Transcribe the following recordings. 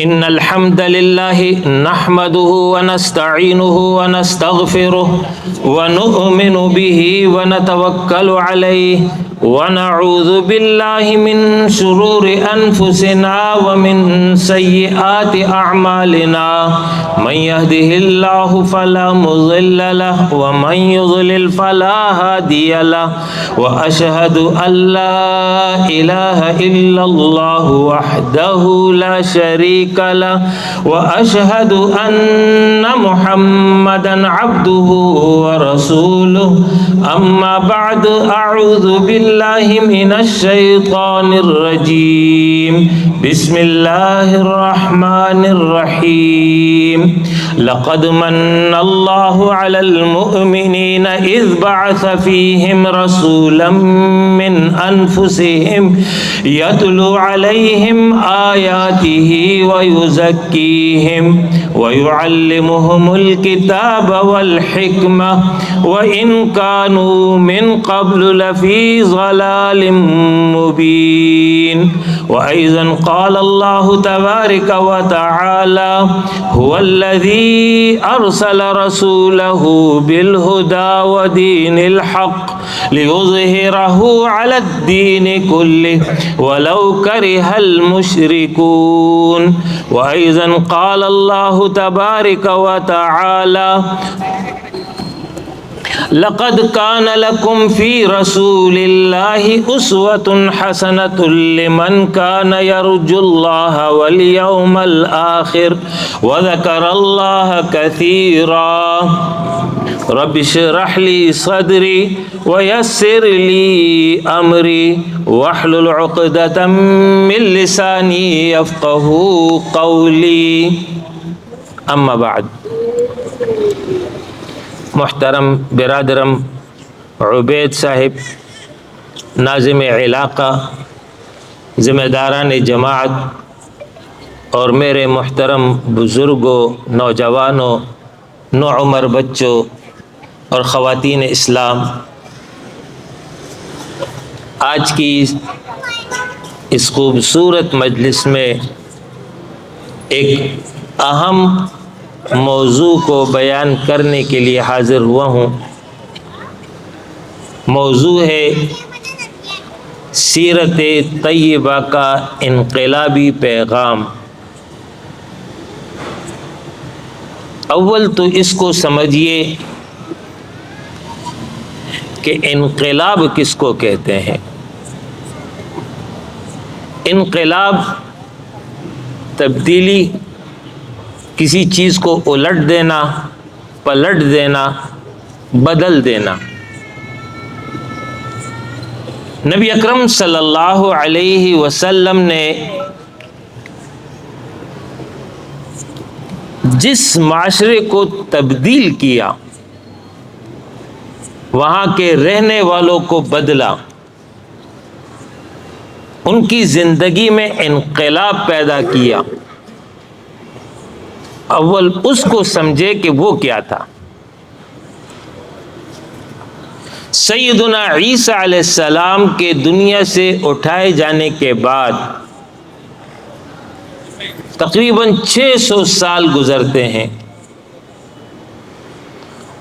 إن الحمد لله نحمده ونستعينه ونستغفره ونؤمن به ونتوكل عليه ونعوذ بالله من شرور أنفسنا ومن سيئات أعمالنا من يهده الله فلا مضل له ومن يضلل فلا هادي له وأشهد أن لا إله إلا الله وحده لا شريك له وأشهد أن محمدا عبده ورسوله أما بعد أعوذ بالله من الشيطان الرجيم بسم الله الرحمن الرحيم لقد من الله على المؤمنين إذ بعث فيهم رسولا من أنفسهم يتلو عليهم آياته ويزكيهم ويعلمهم الكتاب والحكمة وإن كانوا من قبل لفي ضلال مبين وأيضا قال الله تبارك وتعالى هو الذي أرسل رسوله بالهدى ودين الحق ليظهره على الدين كله ولو كره المشركون وأيضا قال الله تبارك وتعالى لقد كان لكم في رسول الله أسوة حسنة لمن كان يرجو الله واليوم الآخر وذكر الله كثيرا رب اشرح لي صدري ويسر لي أمري واحلل عقدة من لساني يفقه قولي أما بعد محترم برادرم عبید صاحب ناظم علاقہ ذمہ داران جماعت اور میرے محترم بزرگوں نوجوانوں نوعمر بچوں اور خواتین اسلام، آج کی اس خوبصورت مجلس میں ایک اہم موضوع کو بیان کرنے کے لیے حاضر ہوا ہوں۔ موضوع ہے سیرت طیبہ کا انقلابی پیغام۔ اول تو اس کو سمجھیے کہ انقلاب کس کو کہتے ہیں۔ انقلاب تبدیلی، کسی چیز کو الٹ دینا، پلٹ دینا، بدل دینا۔ نبی اکرم صلی اللہ علیہ وسلم نے جس معاشرے کو تبدیل کیا، وہاں کے رہنے والوں کو بدلا، ان کی زندگی میں انقلاب پیدا کیا، اول اس کو سمجھے کہ وہ کیا تھا۔ سیدنا عیسیٰ علیہ السلام کے دنیا سے اٹھائے جانے کے بعد تقریباً 600 سال گزرتے ہیں،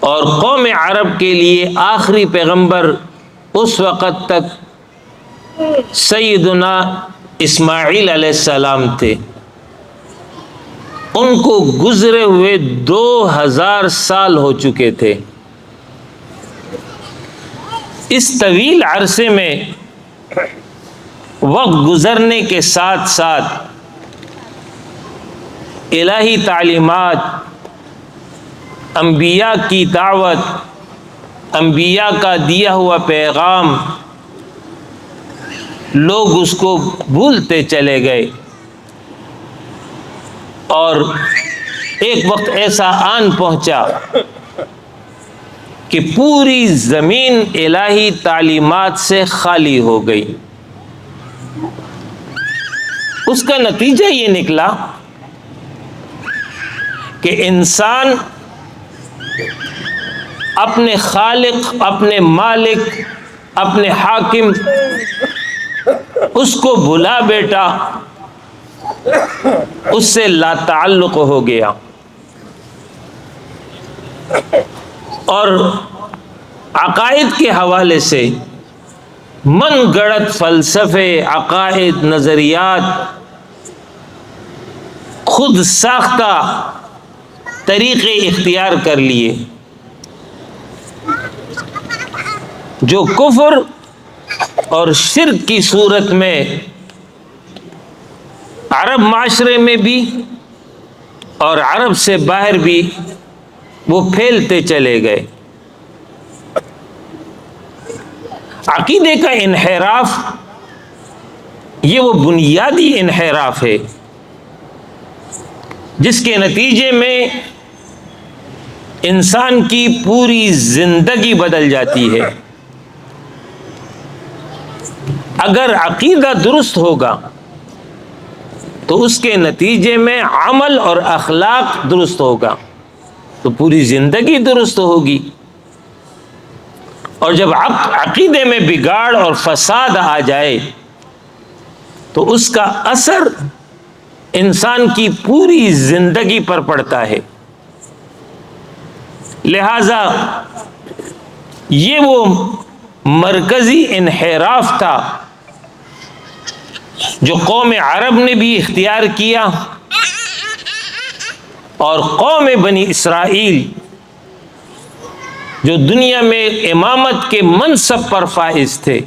اور قوم عرب کے لیے آخری پیغمبر اس وقت تک سیدنا اسماعیل علیہ السلام تھے۔ ان کو گزرے ہوئے 2000 سال ہو چکے تھے۔ اس طویل عرصے میں وقت گزرنے کے ساتھ ساتھ الہی تعلیمات، انبیاء کی دعوت، انبیاء کا دیا ہوا پیغام، لوگ اس کو بھولتے چلے گئے، اور ایک وقت ایسا آن پہنچا کہ پوری زمین الہی تعلیمات سے خالی ہو گئی۔ اس کا نتیجہ یہ نکلا کہ انسان اپنے خالق، اپنے مالک، اپنے حاکم اس کو بھلا بیٹا اس سے لا تعلق ہو گیا، اور عقائد کے حوالے سے من گڑت فلسفے، عقائد، نظریات، خود ساختہ طریقے اختیار کر لیے جو کفر اور شرک کی صورت میں عرب معاشرے میں بھی اور عرب سے باہر بھی وہ پھیلتے چلے گئے۔ عقیدے کا انحراف یہ وہ بنیادی انحراف ہے جس کے نتیجے میں انسان کی پوری زندگی بدل جاتی ہے۔ اگر عقیدہ درست ہوگا تو اس کے نتیجے میں عمل اور اخلاق درست ہوگا تو پوری زندگی درست ہوگی، اور جب عقیدے میں بگاڑ اور فساد آ جائے تو اس کا اثر انسان کی پوری زندگی پر پڑتا ہے۔ لہذا یہ وہ مرکزی انحراف تھا جو قوم عرب نے بھی اختیار کیا، اور قوم بنی اسرائیل جو دنیا میں امامت کے منصب پر فائز تھے،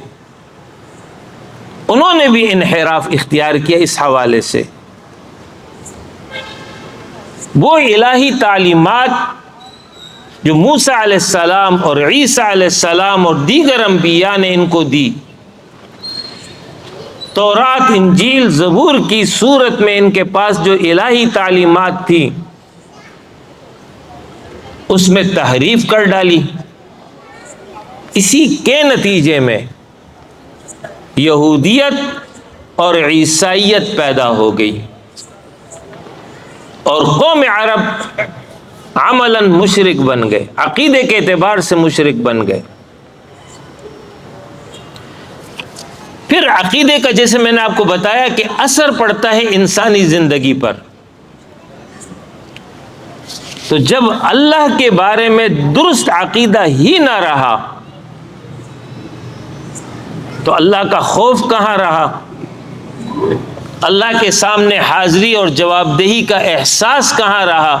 انہوں نے بھی انحراف اختیار کیا اس حوالے سے۔ وہ الہی تعلیمات جو موسیٰ علیہ السلام اور عیسیٰ علیہ السلام اور دیگر انبیاء نے ان کو دی، تورات، انجیل، زبور کی صورت میں ان کے پاس جو الہی تعلیمات تھی اس میں تحریف کر ڈالی۔ اسی کے نتیجے میں یہودیت اور عیسائیت پیدا ہو گئی، اور قوم عرب عملاً مشرک بن گئے، عقیدے کے اعتبار سے مشرک بن گئے۔ پھر عقیدے کا جیسے میں نے آپ کو بتایا کہ اثر پڑتا ہے انسانی زندگی پر، تو جب اللہ کے بارے میں درست عقیدہ ہی نہ رہا تو اللہ کا خوف کہاں رہا، اللہ کے سامنے حاضری اور جواب دہی کا احساس کہاں رہا؟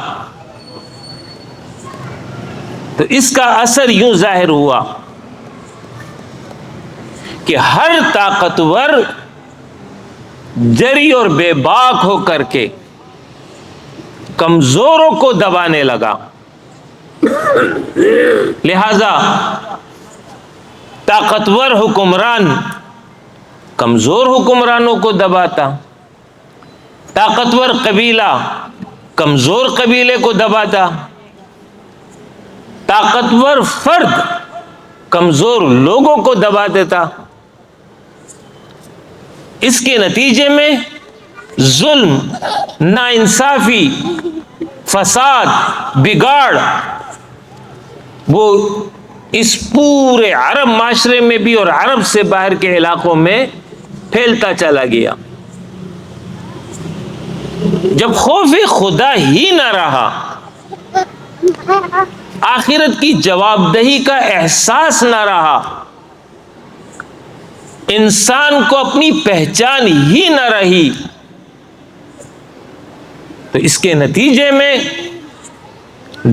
تو اس کا اثر یوں ظاہر ہوا کہ ہر طاقتور جری اور بے باک ہو کر کے کمزوروں کو دبانے لگا۔ لہذا طاقتور حکمران کمزور حکمرانوں کو دباتا، طاقتور قبیلہ کمزور قبیلے کو دباتا، طاقتور فرد کمزور لوگوں کو دبا دیتا۔ اس کے نتیجے میں ظلم، ناانصافی، فساد، بگاڑ وہ اس پورے عرب معاشرے میں بھی اور عرب سے باہر کے علاقوں میں پھیلتا چلا گیا۔ جب خوف خدا ہی نہ رہا، آخرت کی جواب دہی کا احساس نہ رہا، انسان کو اپنی پہچان ہی نہ رہی، تو اس کے نتیجے میں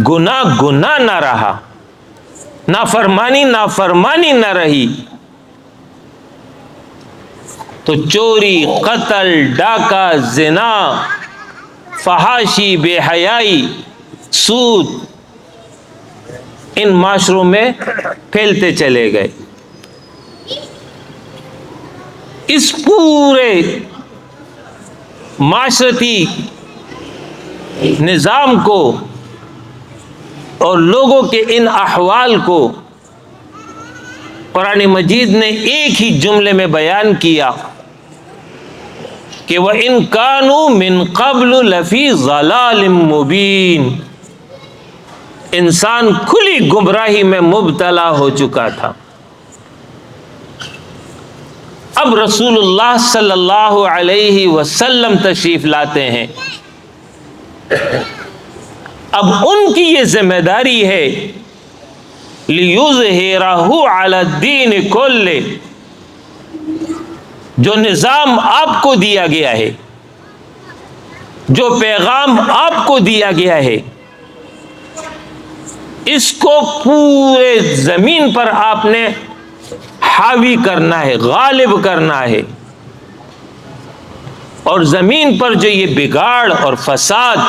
گناہ گناہ نہ رہا، نافرمانی نافرمانی نہ رہی، تو چوری، قتل، ڈاکہ، زنا، فحاشی، بے حیائی، سود ان معاشروں میں پھیلتے چلے گئے۔ اس پورے معاشرتی نظام کو اور لوگوں کے ان احوال کو قرآن مجید نے ایک ہی جملے میں بیان کیا کہ وَإِن كَانُوا مِن قَبْلُ لَفِي ضَلَالٍ مُبِينٍ، انسان کھلی گمراہی میں مبتلا ہو چکا تھا۔ اب رسول اللہ صلی اللہ علیہ وسلم تشریف لاتے ہیں. اب ان کی یہ ذمہ داری ہے لِيُظْهِرَهُ عَلَى الدِّينِ كُلِّهِ، جو نظام آپ کو دیا گیا ہے، جو پیغام آپ کو دیا گیا ہے، اس کو پورے زمین پر آپ نے حاوی کرنا ہے، غالب کرنا ہے. اور زمین پر جو یہ بگاڑ اور فساد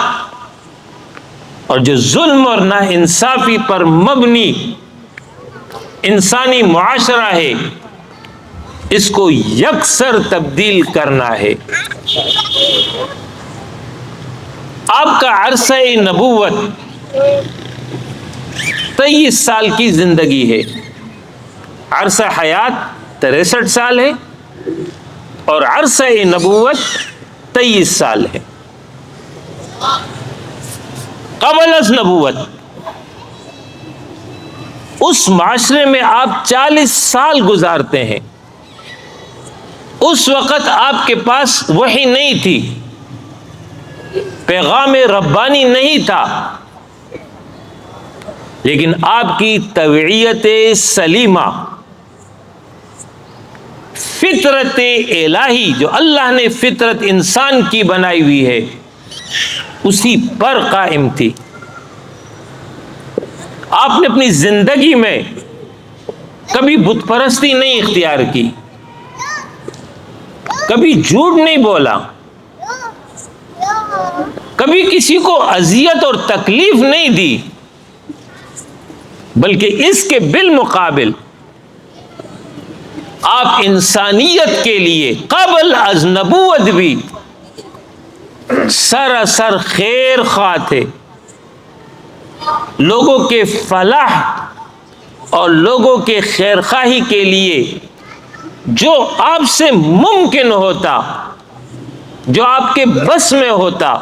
اور جو ظلم اور ناانصافی پر مبنی انسانی معاشرہ ہے، اس کو یکسر تبدیل کرنا ہے. آپ کا عرصہ نبوت 23 سال کی زندگی ہے، عرصہ حیات 63 سال ہے، اور عرصہ نبوت 23 سال ہے. قبل از نبوت اس معاشرے میں آپ 40 سال گزارتے ہیں. اس وقت آپ کے پاس وحی نہیں تھی، پیغام ربانی نہیں تھا، لیکن آپ کی طبیعت سلیمہ، فطرت الہی جو اللہ نے فطرت انسان کی بنائی ہوئی ہے، اسی پر قائم تھی. آپ نے اپنی زندگی میں کبھی بت پرستی نہیں اختیار کی، کبھی جھوٹ نہیں بولا، کبھی کسی کو اذیت اور تکلیف نہیں دی، بلکہ اس کے بالمقابل آپ انسانیت کے لیے قبل از نبوت بھی سراسر خیر خواہ تھے. لوگوں کے فلاح اور لوگوں کے خیر خواہی کے لیے جو آپ سے ممکن ہوتا، جو آپ کے بس میں ہوتا،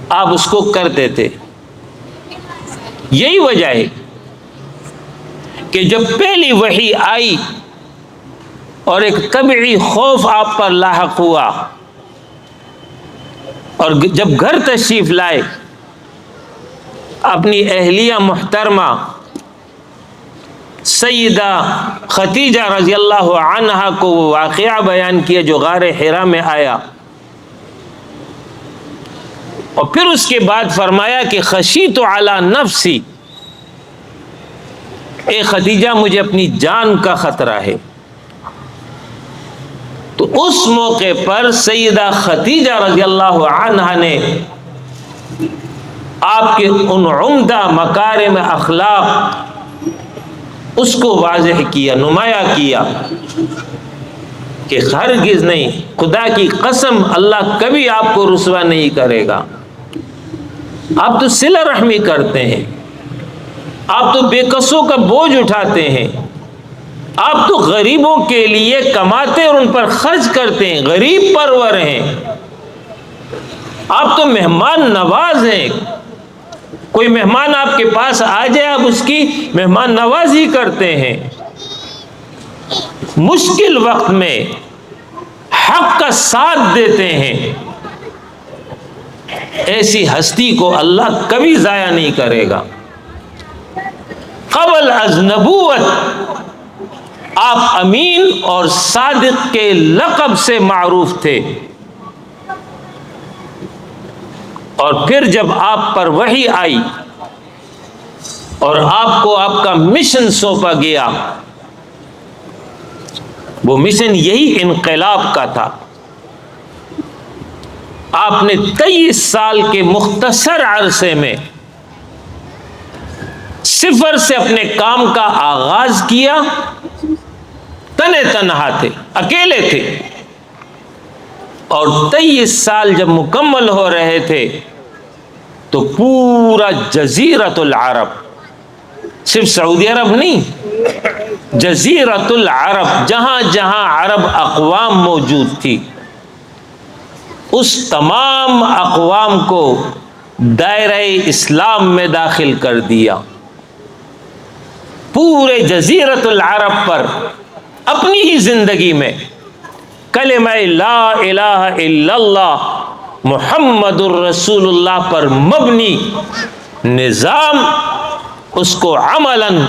آپ اس کو کرتے تھے. یہی وجہ ہے کہ جب پہلی وحی آئی اور ایک طبعی خوف آپ پر لاحق ہوا، اور جب گھر تشریف لائے، اپنی اہلیہ محترمہ سیدہ خدیجہ رضی اللہ عنہا کو وہ واقعہ بیان کیا جو غار حرا میں آیا، اور پھر اس کے بعد فرمایا کہ خشیت علی نفسی، اے خدیجہ مجھے اپنی جان کا خطرہ ہے. تو اس موقع پر سیدہ خدیجہ رضی اللہ عنہا نے آپ کے ان عمدہ مکارم اخلاق اس کو واضح کیا، نمایاں کیا کہ ہرگز نہیں، خدا کی قسم اللہ کبھی آپ کو رسوا نہیں کرے گا. آپ تو صلہ رحمی کرتے ہیں، آپ تو بے کسوں کا بوجھ اٹھاتے ہیں، آپ تو غریبوں کے لیے کماتے اور ان پر خرچ کرتے ہیں، غریب پرور ہیں، آپ تو مہمان نواز ہیں. کوئی مہمان آپ کے پاس آ جائے آپ اس کی مہمان نوازی کرتے ہیں. مشکل وقت میں حق کا ساتھ دیتے ہیں. ایسی ہستی کو اللہ کبھی ضائع نہیں کرے گا. قبل از نبوت آپ امین اور صادق کے لقب سے معروف تھے، اور پھر جب آپ پر وحی آئی اور آپ کو آپ کا مشن سونپا گیا، وہ مشن یہی انقلاب کا تھا. آپ نے 23 سال کے مختصر عرصے میں صفر سے اپنے کام کا آغاز کیا. تنے تنہا تھے، اکیلے تھے، اور 23 سال جب مکمل ہو رہے تھے تو پورا جزیرۃ العرب، صرف سعودی عرب نہیں، جزیرۃ العرب، جہاں جہاں عرب اقوام موجود تھی، اس تمام اقوام کو دائرہ اسلام میں داخل کر دیا. پورے جزیرۃ العرب پر اپنی ہی زندگی میں کلمہ لا الہ الا اللہ محمد الرسول اللہ پر مبنی نظام اس کو عملاً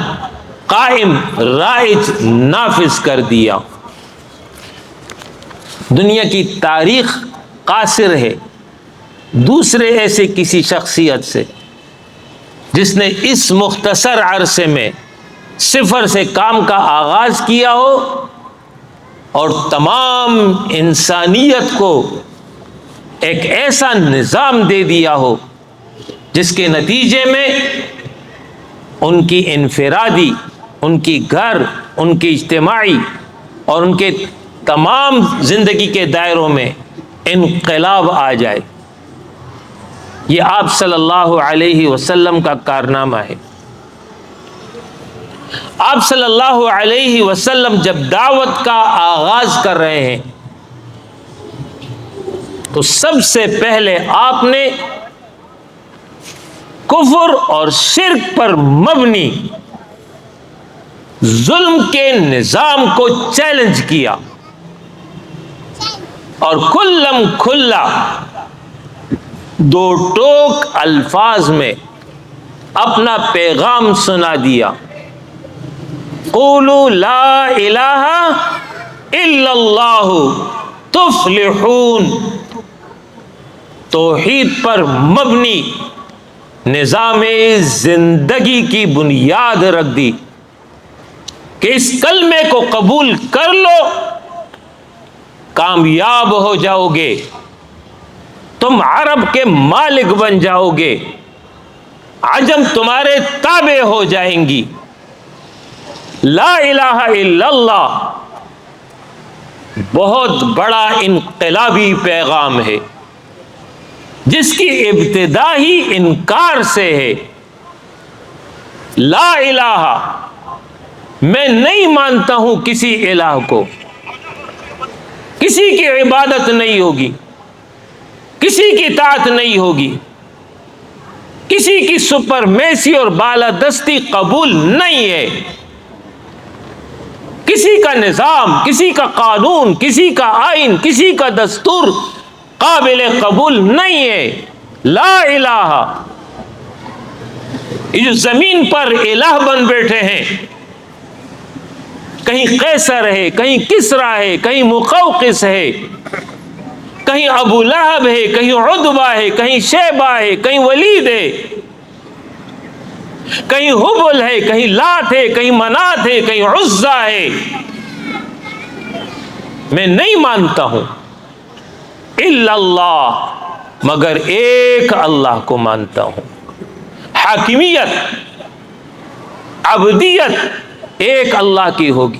قائم رائج نافذ کر دیا۔ دنیا کی تاریخ قاصر ہے دوسرے ایسے کسی شخصیت سے جس نے اس مختصر عرصے میں صفر سے کام کا آغاز کیا ہو اور تمام انسانیت کو ایک ایسا نظام دے دیا ہو جس کے نتیجے میں ان کی انفرادی، ان کی گھر، ان کی اجتماعی اور ان کے تمام زندگی کے دائروں میں انقلاب آ جائے۔ یہ آپ صلی اللہ علیہ وسلم کا کارنامہ ہے۔ آپ صلی اللہ علیہ وسلم جب دعوت کا آغاز کر رہے ہیں تو سب سے پہلے آپ نے کفر اور شرک پر مبنی ظلم کے نظام کو چیلنج کیا اور کھلم کھلا دو ٹوک الفاظ میں اپنا پیغام سنا دیا، قولوا لا الہ الا اللہ تفلحون۔ توحید پر مبنی نظام زندگی کی بنیاد رکھ دی کہ اس کلمے کو قبول کر لو، کامیاب ہو جاؤ گے، تم عرب کے مالک بن جاؤ گے، عجم تمہارے تابع ہو جائیں گی۔ لا الہ الا اللہ بہت بڑا انقلابی پیغام ہے جس کی ابتدا ہی انکار سے ہے۔ لا الہ، میں نہیں مانتا ہوں کسی الہ کو، کسی کی عبادت نہیں ہوگی، کسی کی اطاعت نہیں ہوگی، کسی کی سپرمیسی اور بالادستی قبول نہیں ہے، کسی کا نظام، کسی کا قانون، کسی کا آئین، کسی کا دستور قابل قبول نہیں ہے۔ لا الہ، یہ جو زمین پر الہ بن بیٹھے ہیں، کہیں قیصر ہے، کہیں کسریٰ ہے، کہیں مقوقس ہے، کہیں ابو لہب ہے، کہیں عتبہ ہے، کہیں شیبہ ہے، کہیں ولید ہے، کہیں حبل ہے، کہیں لات ہے، کہیں منات ہے، کہیں عزیٰ ہے، میں نہیں مانتا ہوں الا اللہ، مگر ایک اللہ کو مانتا ہوں۔ حاکمیت، عبدیت ایک اللہ کی ہوگی،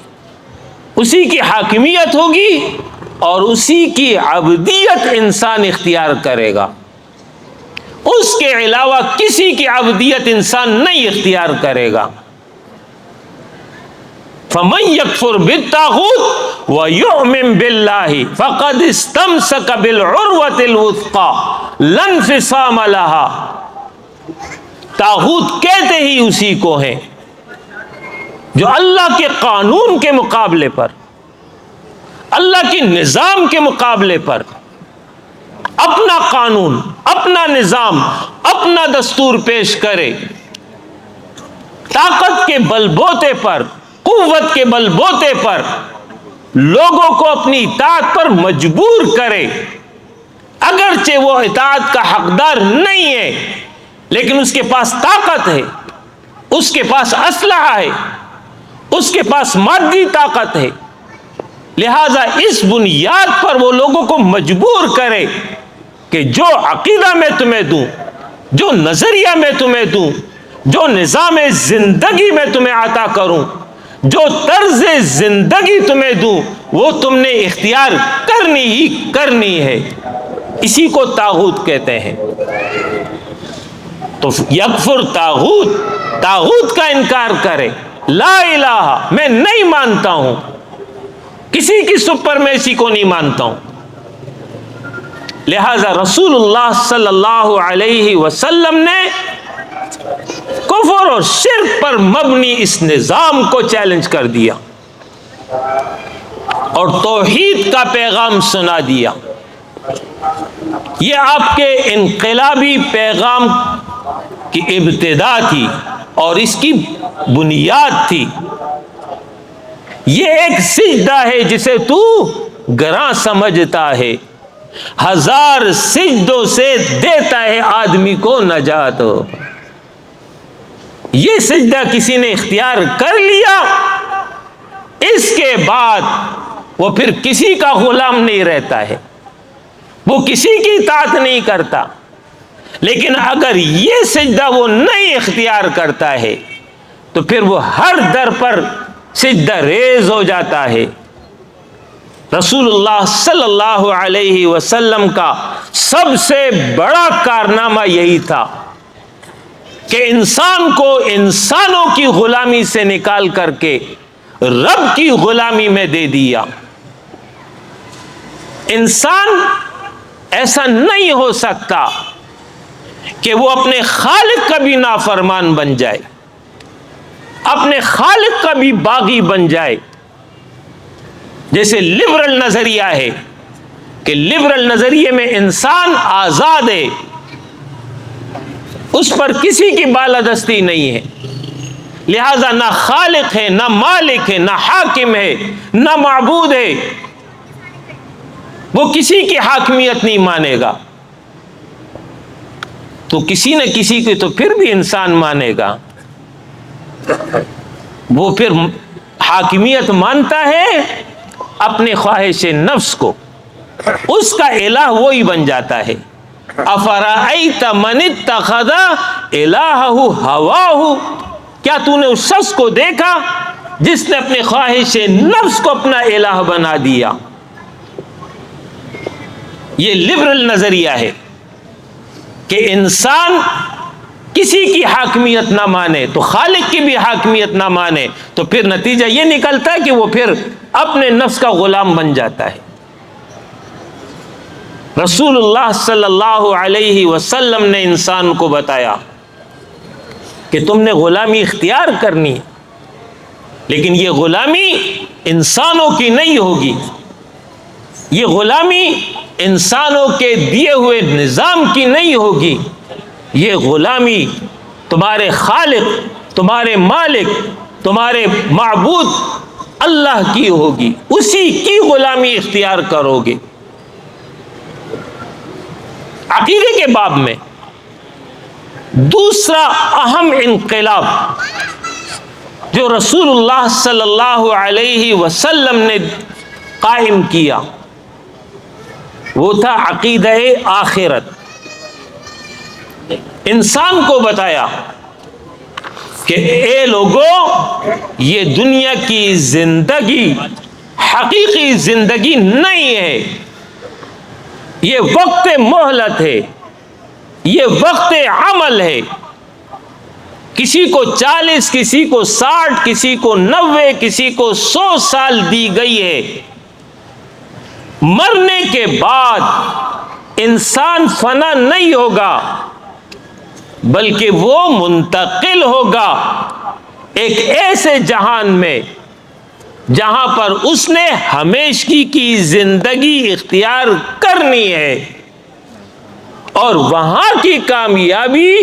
اسی کی حاکمیت ہوگی اور اسی کی عبدیت انسان اختیار کرے گا، اس کے علاوہ کسی کی عبدیت انسان نہیں اختیار کرے گا۔ فَمَن يَكْفُرْ بِالطَّاغُوتِ وَيُؤْمِن بِاللَّهِ فَقَدِ اسْتَمْسَكَ بِالْعُرْوَةِ الْوُثْقَىٰ لَا انفِصَامَ لَهَا۔ طاغوت کہتے ہی اسی کو ہیں جو اللہ کے قانون کے مقابلے پر، اللہ کے نظام کے مقابلے پر اپنا قانون، اپنا نظام، اپنا دستور پیش کرے، طاقت کے بل بوتے پر، قوت کے بل بوتے پر لوگوں کو اپنی اطاعت پر مجبور کرے، اگرچہ وہ اطاعت کا حقدار نہیں ہے لیکن اس کے پاس طاقت ہے، اس کے پاس اسلحہ ہے، اس کے پاس مادی طاقت ہے، لہذا اس بنیاد پر وہ لوگوں کو مجبور کرے کہ جو عقیدہ میں تمہیں دوں، جو نظریہ میں تمہیں دوں، جو نظام زندگی میں تمہیں عطا کروں، جو طرز زندگی تمہیں دوں، وہ تم نے اختیار کرنی ہی کرنی ہے۔ اسی کو طاغوت کہتے ہیں۔ تو یکفر طاغوت، طاغوت کا انکار کرے، لا الہ، میں نہیں مانتا ہوں، کسی کی سپرمیسی کو نہیں مانتا ہوں۔ لہذا رسول اللہ صلی اللہ علیہ وسلم نے کفر اور شرک پر مبنی اس نظام کو چیلنج کر دیا اور توحید کا پیغام سنا دیا. یہ آپ کے انقلابی پیغام کی ابتدا تھی اور اس کی بنیاد تھی. یہ ایک سجدہ ہے جسے تو گراں سمجھتا ہے، ہزار سجدوں سے دیتا ہے آدمی کو نجات. یہ سجدہ کسی نے اختیار کر لیا، اس کے بعد وہ پھر کسی کا غلام نہیں رہتا ہے، وہ کسی کی اطاعت نہیں کرتا. لیکن اگر یہ سجدہ وہ نہیں اختیار کرتا ہے تو پھر وہ ہر در پر سجدہ ریز ہو جاتا ہے. رسول اللہ صلی اللہ علیہ وسلم کا سب سے بڑا کارنامہ یہی تھا کہ انسان کو انسانوں کی غلامی سے نکال کر کے رب کی غلامی میں دے دیا. انسان ایسا نہیں ہو سکتا کہ وہ اپنے خالق کا بھی نافرمان بن جائے، اپنے خالق کا بھی باغی بن جائے. جیسے لبرل نظریہ ہے کہ لبرل نظریے میں انسان آزاد ہے، اس پر کسی کی بالادستی نہیں ہے، لہذا نہ خالق ہے، نہ مالک ہے، نہ حاکم ہے، نہ معبود ہے. وہ کسی کی حاکمیت نہیں مانے گا تو کسی نہ کسی کی تو پھر بھی انسان مانے گا. وہ پھر حاکمیت مانتا ہے اپنے خواہش نفس کو، اس کا الہ وہی بن جاتا ہے. افرأیت من اتخذ الہہ ہواہ، کیا تو نے اس شخص کو دیکھا جس نے اپنے خواہش نفس کو اپنا الہ بنا دیا؟ یہ لبرل نظریہ ہے کہ انسان کسی کی حاکمیت نہ مانے تو خالق کی بھی حاکمیت نہ مانے تو پھر نتیجہ یہ نکلتا ہے کہ وہ پھر اپنے نفس کا غلام بن جاتا ہے. رسول اللہ صلی اللہ علیہ وسلم نے انسان کو بتایا کہ تم نے غلامی اختیار کرنی ہے، لیکن یہ غلامی انسانوں کی نہیں ہوگی، یہ غلامی انسانوں کے دیے ہوئے نظام کی نہیں ہوگی، یہ غلامی تمہارے خالق، تمہارے مالک، تمہارے معبود اللہ کی ہوگی، اسی کی غلامی اختیار کرو گے. عقیدے کے باب میں دوسرا اہم انقلاب جو رسول اللہ صلی اللہ علیہ وسلم نے قائم کیا وہ تھا عقیدہ آخرت. انسان کو بتایا کہ اے لوگو، یہ دنیا کی زندگی حقیقی زندگی نہیں ہے، یہ وقت مہلت ہے، یہ وقت عمل ہے. کسی کو 40، کسی کو 60، کسی کو 90، کسی کو 100 سال دی گئی ہے. مرنے کے بعد انسان فنا نہیں ہوگا بلکہ وہ منتقل ہوگا ایک ایسے جہان میں جہاں پر اس نے ہمیشگی کی زندگی اختیار کرنی ہے، اور وہاں کی کامیابی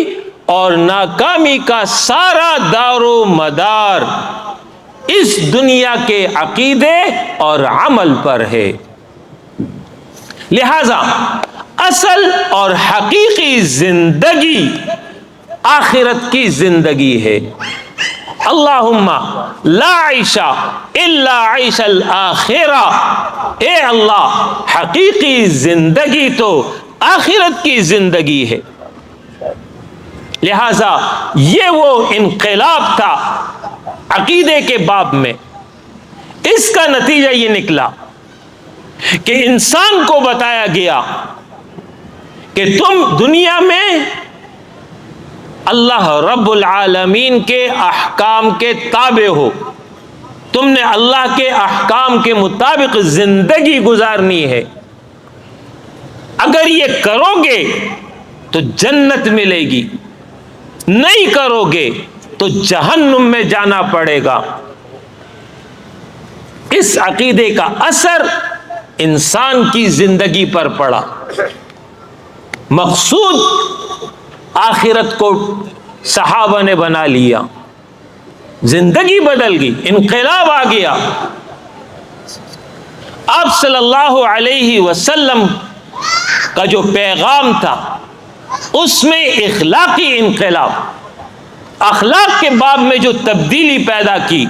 اور ناکامی کا سارا دار و مدار اس دنیا کے عقیدے اور عمل پر ہے. لہذا اصل اور حقیقی زندگی آخرت کی زندگی ہے. اللہم لا عیش الا عیش الآخرہ، اے اللہ حقیقی زندگی تو آخرت کی زندگی ہے. لہذا یہ وہ انقلاب تھا عقیدے کے باب میں. اس کا نتیجہ یہ نکلا کہ انسان کو بتایا گیا کہ تم دنیا میں اللہ رب العالمین کے احکام کے تابع ہو، تم نے اللہ کے احکام کے مطابق زندگی گزارنی ہے. اگر یہ کرو گے تو جنت ملے گی، نہیں کرو گے تو جہنم میں جانا پڑے گا. اس عقیدے کا اثر انسان کی زندگی پر پڑا. مقصود آخرت کو صحابہ نے بنا لیا، زندگی بدل گئی، انقلاب آ گیا. آپ صلی اللہ علیہ وسلم کا جو پیغام تھا اس میں اخلاقی انقلاب، اخلاق کے باب میں جو تبدیلی پیدا کی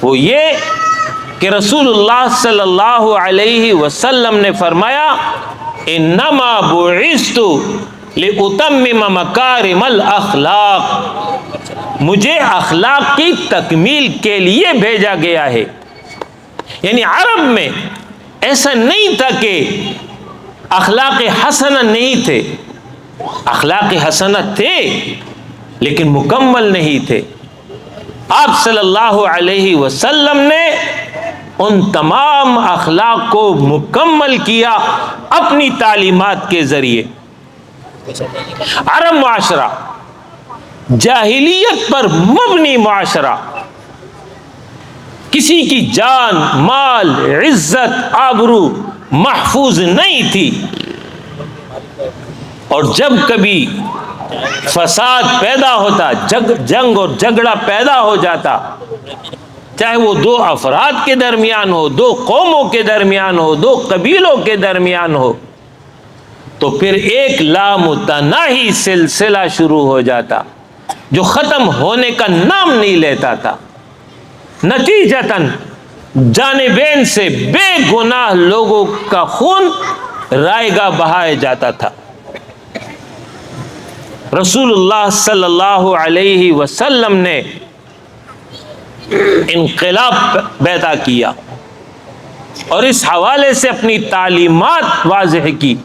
وہ یہ کہ رسول اللہ صلی اللہ علیہ وسلم نے فرمایا انما بعثت لأتمم مکارم الاخلاق، مجھے اخلاق کی تکمیل کے لیے بھیجا گیا ہے. یعنی عرب میں ایسا نہیں تھا کہ اخلاق حسنہ نہیں تھے، اخلاق حسنہ تھے لیکن مکمل نہیں تھے. آپ صلی اللہ علیہ وسلم نے ان تمام اخلاق کو مکمل کیا اپنی تعلیمات کے ذریعے. عرب معاشرہ جاہلیت پر مبنی معاشرہ، کسی کی جان، مال، عزت، آبرو محفوظ نہیں تھی، اور جب کبھی فساد پیدا ہوتا، جنگ اور جھگڑا پیدا ہو جاتا، چاہے وہ دو افراد کے درمیان ہو، دو قوموں کے درمیان ہو، دو قبیلوں کے درمیان ہو، تو پھر ایک لامتناہی سلسلہ شروع ہو جاتا جو ختم ہونے کا نام نہیں لیتا تھا. نتیجتاً جانبین سے بے گناہ لوگوں کا خون رائے گاہ بہایا جاتا تھا. رسول اللہ صلی اللہ علیہ وسلم نے انقلاب پیدا کیا اور اس حوالے سے اپنی تعلیمات واضح کی،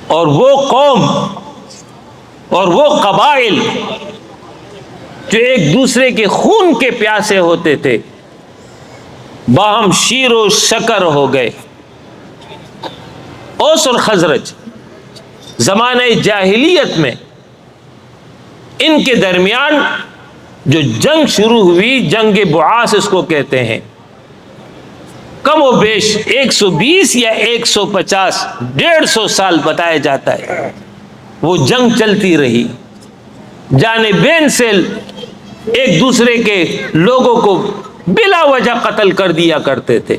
اور وہ قوم اور وہ قبائل جو ایک دوسرے کے خون کے پیاسے ہوتے تھے باہم شیر و شکر ہو گئے. اوس اور خزرج زمانہ جاہلیت میں ان کے درمیان جو جنگ شروع ہوئی، جنگ بعاث اس کو کہتے ہیں، کم و بیش 120 یا 150 150 سال بتایا جاتا ہے وہ جنگ چلتی رہی. جانبین سے ایک دوسرے کے لوگوں کو بلا وجہ قتل کر دیا کرتے تھے.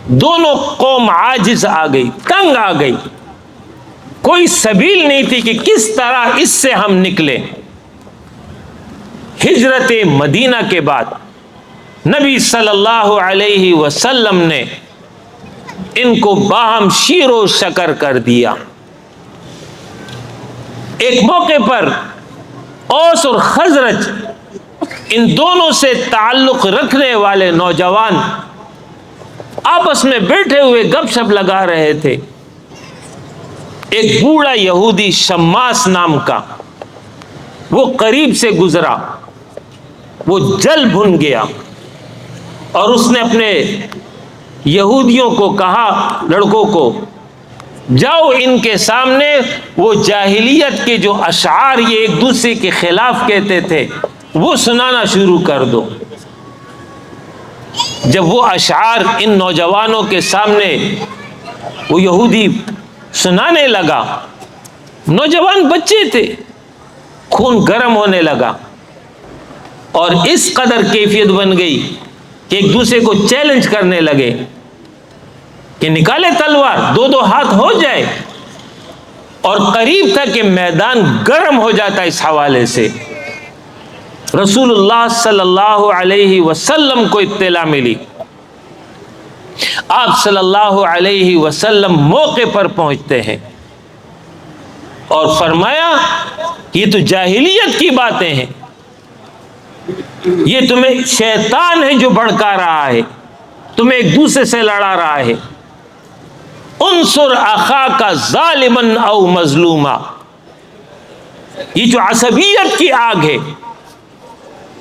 دونوں قوم عاجز آ گئی، تنگ آ گئی، کوئی سبیل نہیں تھی کہ کس طرح اس سے ہم نکلیں. ہجرت مدینہ کے بعد نبی صلی اللہ علیہ وسلم نے ان کو باہم شیر و شکر کر دیا. ایک موقع پر اوس اور خزرج ان دونوں سے تعلق رکھنے والے نوجوان آپس میں بیٹھے ہوئے گپ شپ لگا رہے تھے. ایک بوڑھا یہودی شماس نام کا وہ قریب سے گزرا، وہ جل بھن گیا اور اس نے اپنے یہودیوں کو کہا، لڑکوں کو، جاؤ ان کے سامنے وہ جاہلیت کے جو اشعار یہ ایک دوسرے کے خلاف کہتے تھے وہ سنانا شروع کر دو. جب وہ اشعار ان نوجوانوں کے سامنے وہ یہودی سنانے لگا، نوجوان بچے تھے، خون گرم ہونے لگا اور اس قدر کیفیت بن گئی کہ ایک دوسرے کو چیلنج کرنے لگے کہ نکالے تلوار، دو دو ہاتھ ہو جائے. اور قریب تھا کہ میدان گرم ہو جاتا. اس حوالے سے رسول اللہ صلی اللہ علیہ وسلم کو اطلاع ملی. آپ صلی اللہ علیہ وسلم موقع پر پہنچتے ہیں اور فرمایا یہ تو جاہلیت کی باتیں ہیں، یہ تمہیں شیطان ہے جو بھڑکا رہا ہے، تمہیں ایک دوسرے سے لڑا رہا ہے. انصر اخاک ظالما او مظلوما، یہ جو عصبیت کی آگ ہے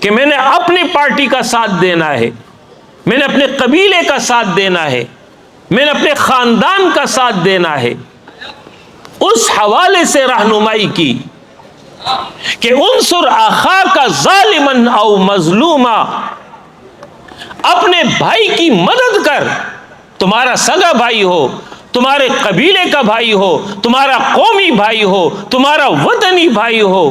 کہ میں نے اپنی پارٹی کا ساتھ دینا ہے، میں نے اپنے قبیلے کا ساتھ دینا ہے، میں نے اپنے خاندان کا ساتھ دینا ہے، اس حوالے سے رہنمائی کی کہ انصر اخاک ظالما او مظلوما، اپنے بھائی کی مدد کر، تمہارا سگا بھائی ہو، تمہارے قبیلے کا بھائی ہو، تمہارا قومی بھائی ہو، تمہارا وطنی بھائی ہو،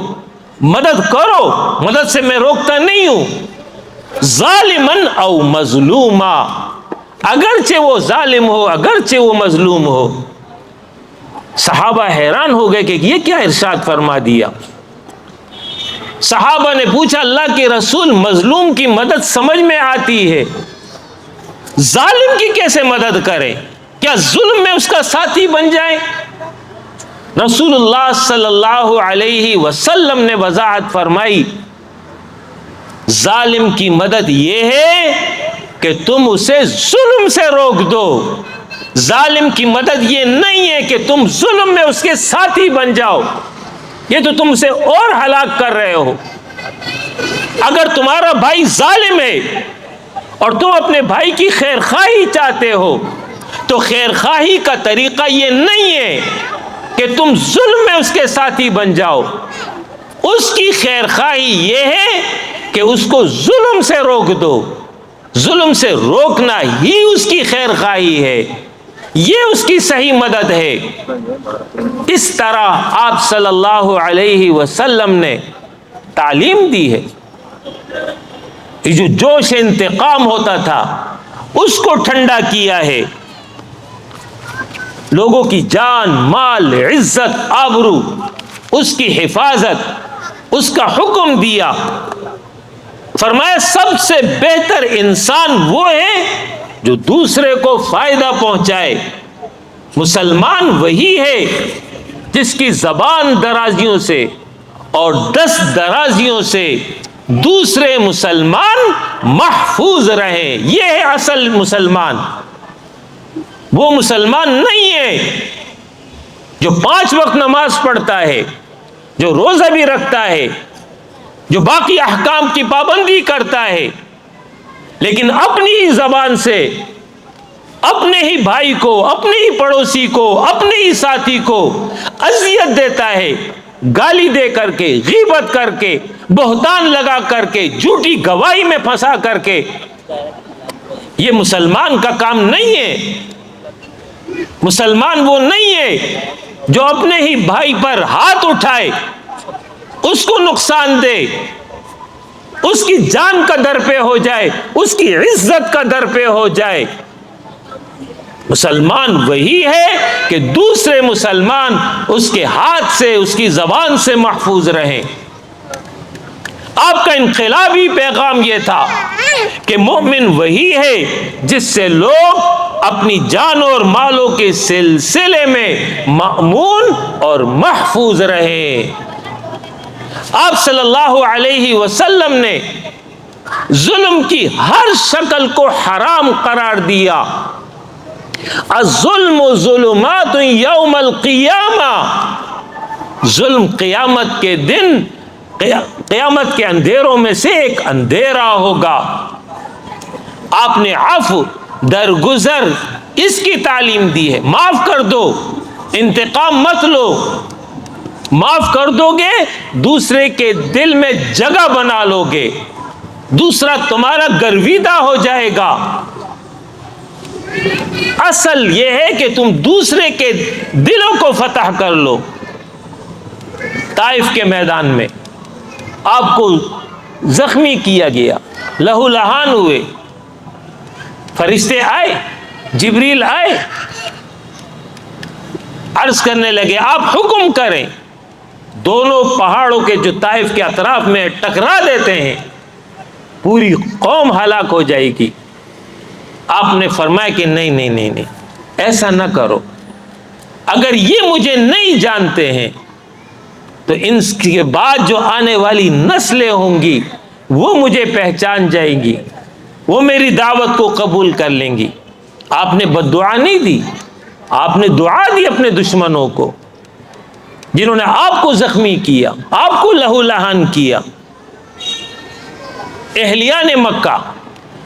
مدد کرو، مدد سے میں روکتا نہیں ہوں، ظالمن او مظلوما، اگرچہ وہ ظالم ہو، اگرچہ وہ مظلوم ہو۔ صحابہ حیران ہو گئے کہ یہ کیا ارشاد فرما دیا۔ صحابہ نے پوچھا اللہ کے رسول، مظلوم کی مدد سمجھ میں آتی ہے، ظالم کی کیسے مدد کریں؟ کیا ظلم میں اس کا ساتھی بن جائیں؟ رسول اللہ صلی اللہ علیہ وسلم نے وضاحت فرمائی، ظالم کی مدد یہ ہے کہ تم اسے ظلم سے روک دو، ظالم کی مدد یہ نہیں ہے کہ تم ظلم میں اس کے ساتھی بن جاؤ، یہ تو تم اسے اور ہلاک کر رہے ہو۔ اگر تمہارا بھائی ظالم ہے اور تم اپنے بھائی کی خیر خواہی چاہتے ہو تو خیر خواہی کا طریقہ یہ نہیں ہے کہ تم ظلم میں اس کے ساتھی بن جاؤ، اس کی خیر خواہی یہ ہے کہ اس کو ظلم سے روک دو، ظلم سے روکنا ہی اس کی خیر خواہی ہے، یہ اس کی صحیح مدد ہے۔ اس طرح آپ صلی اللہ علیہ وسلم نے تعلیم دی ہے۔ یہ جو جوش انتقام ہوتا تھا اس کو ٹھنڈا کیا ہے، لوگوں کی جان، مال، عزت، آبرو، اس کی حفاظت، اس کا حکم دیا۔ فرمایا سب سے بہتر انسان وہ ہے جو دوسرے کو فائدہ پہنچائے، مسلمان وہی ہے جس کی زبان درازیوں سے اور دست درازیوں سے دوسرے مسلمان محفوظ رہے، یہ ہے اصل مسلمان۔ وہ مسلمان نہیں ہے جو 5 وقت نماز پڑھتا ہے، جو روزہ بھی رکھتا ہے، جو باقی احکام کی پابندی کرتا ہے، لیکن اپنی ہی زبان سے اپنے ہی بھائی کو، اپنے ہی پڑوسی کو، اپنے ہی ساتھی کو اذیت دیتا ہے، گالی دے کر کے، غیبت کر کے، بہتان لگا کر کے، جھوٹی گواہی میں پھنسا کر کے۔ یہ مسلمان کا کام نہیں ہے۔ مسلمان وہ نہیں ہے جو اپنے ہی بھائی پر ہاتھ اٹھائے، اس کو نقصان دے، اس کی جان کا درپے ہو جائے، اس کی عزت کا درپے ہو جائے۔ مسلمان وہی ہے کہ دوسرے مسلمان اس کے ہاتھ سے، اس کی زبان سے محفوظ رہیں۔ آپ کا انقلابی پیغام یہ تھا کہ مومن وہی ہے جس سے لوگ اپنی جانوں اور مالوں کے سلسلے میں مأمون اور محفوظ رہیں۔ آپ صلی اللہ علیہ وسلم نے ظلم کی ہر شکل کو حرام قرار دیا۔ الظلم ظلمات یوم القیامہ، ظلم قیامت کے دن، قیامت کے اندھیروں میں سے ایک اندھیرا ہوگا۔ آپ نے عفو، درگزر، اس کی تعلیم دی ہے۔ معاف کر دو، انتقام مت لو۔ معاف کر دو گے دوسرے کے دل میں جگہ بنا لو گے، دوسرا تمہارا گرویدہ ہو جائے گا۔ اصل یہ ہے کہ تم دوسرے کے دلوں کو فتح کر لو۔ طائف کے میدان میں آپ کو زخمی کیا گیا، لہو لہان ہوئے، فرشتے آئے، جبریل آئے، عرض کرنے لگے آپ حکم کریں۔ دونوں پہاڑوں کے جو طائف کے اطراف میں ٹکرا دیتے ہیں، پوری قوم ہلاک ہو جائے گی۔ آپ نے فرمایا کہ نہیں، ایسا نہ کرو، اگر یہ مجھے نہیں جانتے ہیں تو ان کے بعد جو آنے والی نسلیں ہوں گی وہ مجھے پہچان جائیں گی، وہ میری دعوت کو قبول کر لیں گی۔ آپ نے بد دعا نہیں دی، آپ نے دعا دی اپنے دشمنوں کو جنہوں نے آپ کو زخمی کیا، آپ کو لہو لہان کیا۔ اہلیان مکہ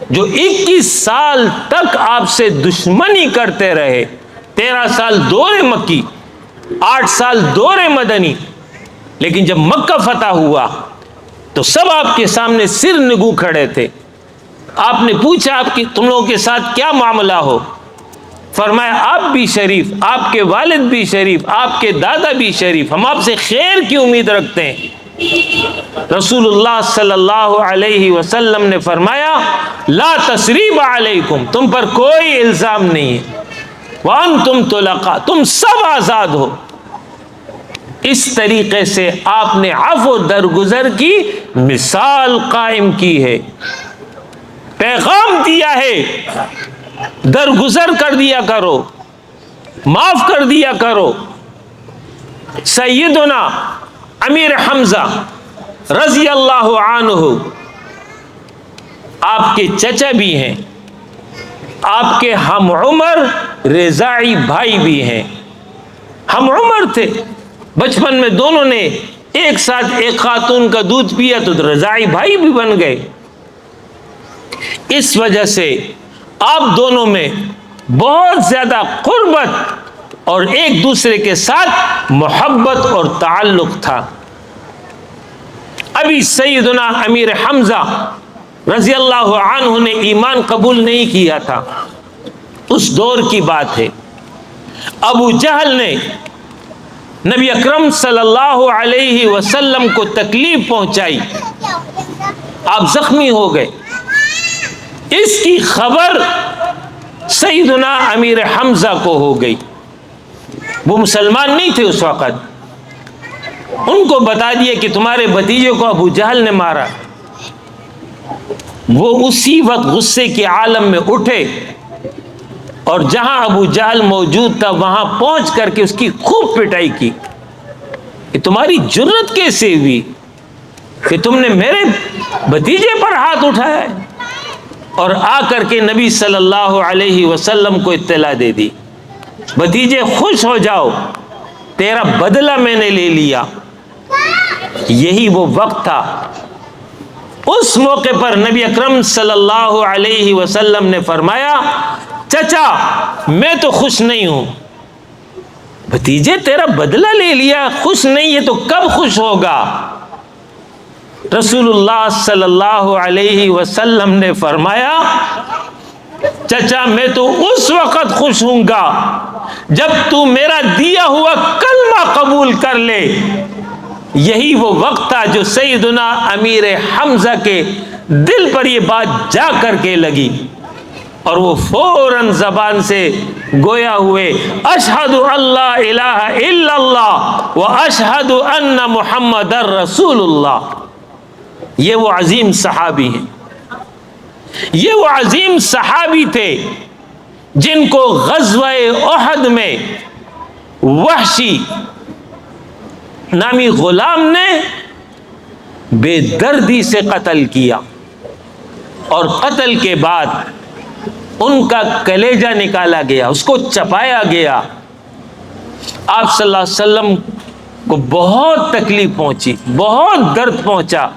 جو 21 سال تک آپ سے دشمنی کرتے رہے، 13 سال دور مکی، 8 سال دور مدنی، لیکن جب مکہ فتح ہوا تو سب آپ کے سامنے سر نگو کھڑے تھے۔ آپ نے پوچھا آپ کی تم لوگوں کے ساتھ کیا معاملہ ہو؟ فرمایا آپ بھی شریف، آپ کے والد بھی شریف، آپ کے دادا بھی شریف، ہم آپ سے خیر کی امید رکھتے ہیں۔ رسول اللہ صلی اللہ علیہ وسلم نے فرمایا لا تثریب علیکم، تم پر کوئی الزام نہیں ہے، وانتم طلقاء، تم سب آزاد ہو۔ اس طریقے سے آپ نے عفو درگزر کی مثال قائم کی ہے، پیغام دیا ہے درگزر کر دیا کرو، معاف کر دیا کرو۔ سیدنا امیر حمزہ رضی اللہ عنہ آپ کے چچا بھی ہیں، آپ کے ہم عمر رضاعی بھائی بھی ہیں، ہم عمر تھے، بچپن میں دونوں نے ایک ساتھ ایک خاتون کا دودھ پیا تو رضاعی بھائی بھی بن گئے۔ اس وجہ سے آپ دونوں میں بہت زیادہ قربت اور ایک دوسرے کے ساتھ محبت اور تعلق تھا۔ ابھی سیدنا امیر حمزہ رضی اللہ عنہ نے ایمان قبول نہیں کیا تھا، اس دور کی بات ہے۔ ابو جہل نے نبی اکرم صلی اللہ علیہ وسلم کو تکلیف پہنچائی، آپ زخمی ہو گئے۔ اس کی خبر سیدنا امیر حمزہ کو ہو گئی، وہ مسلمان نہیں تھے اس وقت، ان کو بتا دیا کہ تمہارے بھتیجے کو ابو جہل نے مارا۔ وہ اسی وقت غصے کے عالم میں اٹھے اور جہاں ابو جہل موجود تھا وہاں پہنچ کر کے اس کی خوب پٹائی کی کہ تمہاری جرت کیسے ہوئی کہ تم نے میرے بھتیجے پر ہاتھ اٹھایا ہے، اور آ کر کے نبی صلی اللہ علیہ وسلم کو اطلاع دے دی، بھتیجے خوش ہو جاؤ، تیرا بدلہ میں نے لے لیا۔ یہی وہ وقت تھا، اس موقع پر نبی اکرم صلی اللہ علیہ وسلم نے فرمایا چچا میں تو خوش نہیں ہوں، بھتیجے تیرا بدلہ لے لیا، خوش نہیں ہے تو کب خوش ہوگا؟ رسول اللہ صلی اللہ علیہ وسلم نے فرمایا چچا میں تو اس وقت خوش ہوں گا جب تو میرا دیا ہوا کلمہ قبول کر لے۔ یہی وہ وقت تھا جو سیدنا امیر حمزہ کے دل پر یہ بات جا کر کے لگی، اور وہ فوراً زبان سے گویا ہوئے اشہد اللہ الہ الا اللہ و اشہد ان محمد رسول اللہ۔ یہ وہ عظیم صحابی ہیں، یہ وہ عظیم صحابی تھے جن کو غزوہ احد میں وحشی نامی غلام نے بے دردی سے قتل کیا، اور قتل کے بعد ان کا کلیجہ نکالا گیا، اس کو چپایا گیا۔ آپ صلی اللہ علیہ وسلم کو بہت تکلیف پہنچی، بہت درد پہنچا۔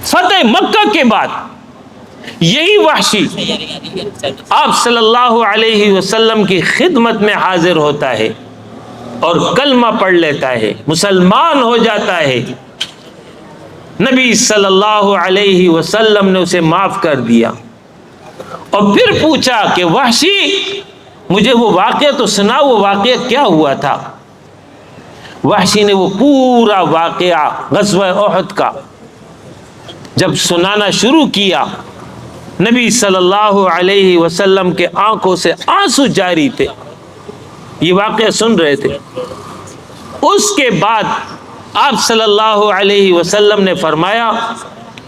فتح مکہ کے بعد یہی وحشی آپ صلی اللہ علیہ وسلم کی خدمت میں حاضر ہوتا ہے اور کلمہ پڑھ لیتا ہے، مسلمان ہو جاتا ہے۔ نبی صلی اللہ علیہ وسلم نے اسے معاف کر دیا، اور پھر پوچھا کہ وحشی مجھے وہ واقعہ تو سنا، وہ واقعہ کیا ہوا تھا؟ وحشی نے وہ پورا واقعہ غزوہ احد کا جب سنانا شروع کیا، نبی صلی اللہ علیہ وسلم کے آنکھوں سے آنسو جاری تھے، یہ واقعہ سن رہے تھے۔ اس کے بعد آپ صلی اللہ علیہ وسلم نے فرمایا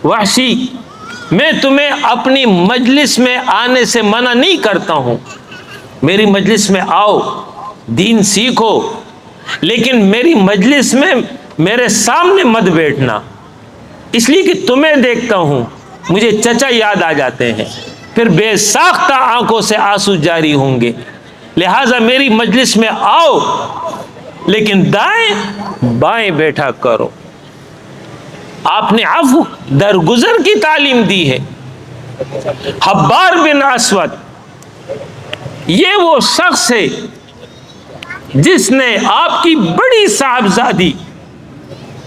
وحشی میں تمہیں اپنی مجلس میں آنے سے منع نہیں کرتا ہوں، میری مجلس میں آؤ، دین سیکھو، لیکن میری مجلس میں میرے سامنے مت بیٹھنا، اس لیے کہ تمہیں دیکھتا ہوں مجھے چچا یاد آ جاتے ہیں، پھر بے ساختہ آنکھوں سے آنسو جاری ہوں گے، لہٰذا میری مجلس میں آؤ لیکن دائیں بائیں بیٹھا کرو۔ آپ نے عفو درگزر کی تعلیم دی ہے۔ حبار بن اسود یہ وہ شخص ہے جس نے آپ کی بڑی صاحبزادی،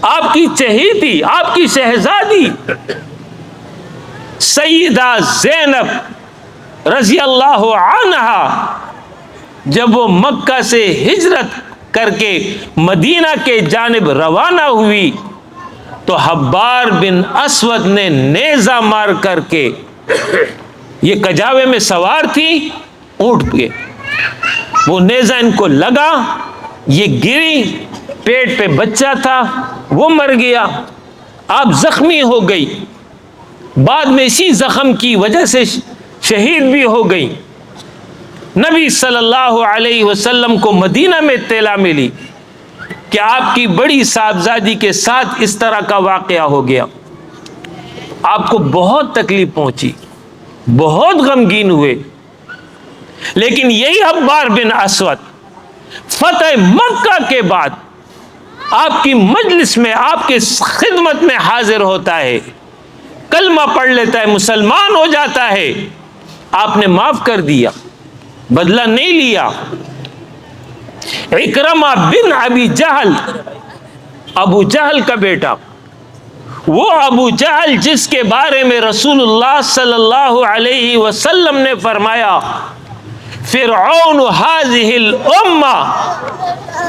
آپ کی چہیتی، آپ کی شہزادی سیدہ زینب رضی اللہ عنہا جب وہ مکہ سے ہجرت کر کے مدینہ کے جانب روانہ ہوئی تو حبار بن اسود نے نیزہ مار کر کے، یہ کجاوے میں سوار تھی اونٹ پہ، وہ نیزہ ان کو لگا، یہ گری، پیٹ پہ بچہ تھا وہ مر گیا، آپ زخمی ہو گئی، بعد میں اسی زخم کی وجہ سے شہید بھی ہو گئی۔ نبی صلی اللہ علیہ وسلم کو مدینہ میں اطلاع ملی کہ آپ کی بڑی صاحبزادی کے ساتھ اس طرح کا واقعہ ہو گیا، آپ کو بہت تکلیف پہنچی، بہت غمگین ہوئے، لیکن یہی حبار بن اسود فتح مکہ کے بعد آپ کی مجلس میں، آپ کے خدمت میں حاضر ہوتا ہے، کلمہ پڑھ لیتا ہے، مسلمان ہو جاتا ہے، آپ نے معاف کر دیا، بدلہ نہیں لیا۔ اکرمہ بن ابی جہل، ابو جہل کا بیٹا، وہ ابو جہل جس کے بارے میں رسول اللہ صلی اللہ علیہ وسلم نے فرمایا فرعون هذه الامہ،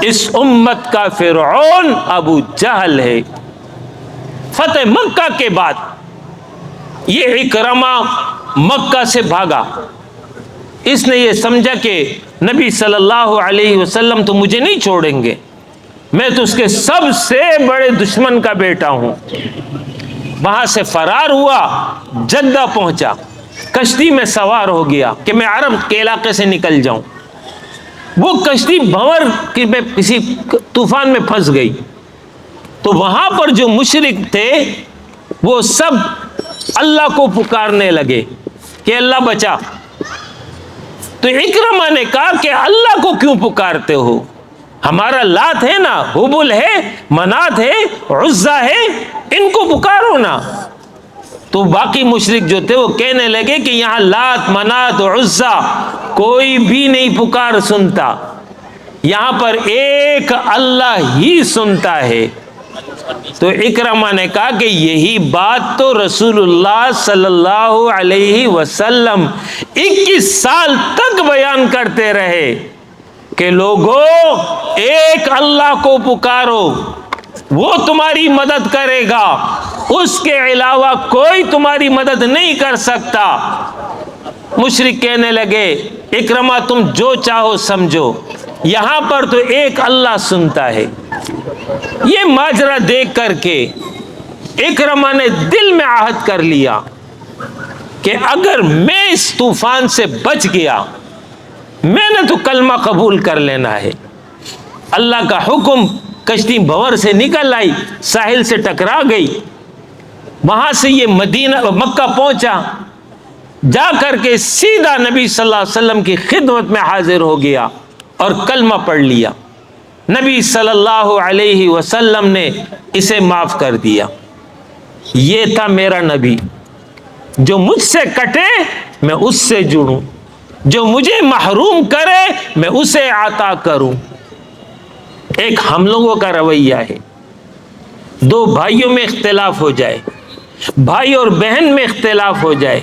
اس امت کا فرعون ابو جہل ہے۔ فتح مکہ کے بعد یہ اکرمہ مکہ سے بھاگا، اس نے یہ سمجھا کہ نبی صلی اللہ علیہ وسلم تو مجھے نہیں چھوڑیں گے، میں تو اس کے سب سے بڑے دشمن کا بیٹا ہوں۔ وہاں سے فرار ہوا، جدہ پہنچا، کشتی میں سوار ہو گیا کہ میں عرب کے علاقے سے نکل جاؤں۔ وہ کشتی بھنور میں کسی طوفان میں پھنس گئی، تو وہاں پر جو مشرک تھے وہ سب اللہ کو پکارنے لگے کہ اللہ بچا۔ تو اکرمہ نے کہا کہ اللہ کو کیوں پکارتے ہو؟ ہمارا لات ہے نا، حبل ہے، منات ہے، عزا ہے، ان کو پکارو نا۔ تو باقی مشرک جو تھے وہ کہنے لگے کہ یہاں لات، منات، عزا کوئی بھی نہیں پکار سنتا، یہاں پر ایک اللہ ہی سنتا ہے۔ تو اکرمہ نے کہا کہ یہی بات تو رسول اللہ صلی اللہ علیہ وسلم 21 سال تک بیان کرتے رہے کہ لوگوں ایک اللہ کو پکارو، وہ تمہاری مدد کرے گا، اس کے علاوہ کوئی تمہاری مدد نہیں کر سکتا۔ مشرک کہنے لگے اکرمہ تم جو چاہو سمجھو، یہاں پر تو ایک اللہ سنتا ہے۔ یہ ماجرا دیکھ کر کے اکرمہ نے دل میں عہد کر لیا کہ اگر میں اس طوفان سے بچ گیا، میں نے تو کلمہ قبول کر لینا ہے۔ اللہ کا حکم، کشتی بھنور سے نکل آئی، ساحل سے ٹکرا گئی، وہاں سے یہ مکہ پہنچا، جا کر کے سیدھا نبی صلی اللہ علیہ وسلم کی خدمت میں حاضر ہو گیا اور کلمہ پڑھ لیا۔ نبی صلی اللہ علیہ وسلم نے اسے معاف کر دیا۔ یہ تھا میرا نبی، جو مجھ سے کٹے میں اس سے جڑوں، جو مجھے محروم کرے میں اسے عطا کروں۔ ایک ہم لوگوں کا رویہ ہے، دو بھائیوں میں اختلاف ہو جائے، بھائی اور بہن میں اختلاف ہو جائے،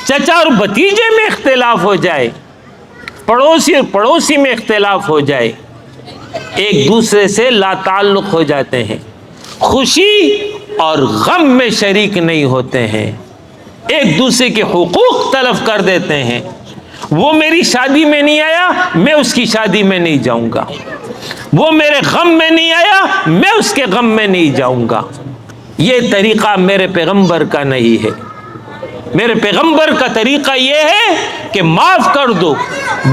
چچا اور بھتیجے میں اختلاف ہو جائے، پڑوسی اور پڑوسی میں اختلاف ہو جائے، ایک دوسرے سے لا تعلق ہو جاتے ہیں، خوشی اور غم میں شریک نہیں ہوتے ہیں، ایک دوسرے کے حقوق طلب کر دیتے ہیں۔ وہ میری شادی میں نہیں آیا، میں اس کی شادی میں نہیں جاؤں گا، وہ میرے غم میں نہیں آیا، میں اس کے غم میں نہیں جاؤں گا۔ یہ طریقہ میرے پیغمبر کا نہیں ہے۔ میرے پیغمبر کا طریقہ یہ ہے کہ معاف کر دو،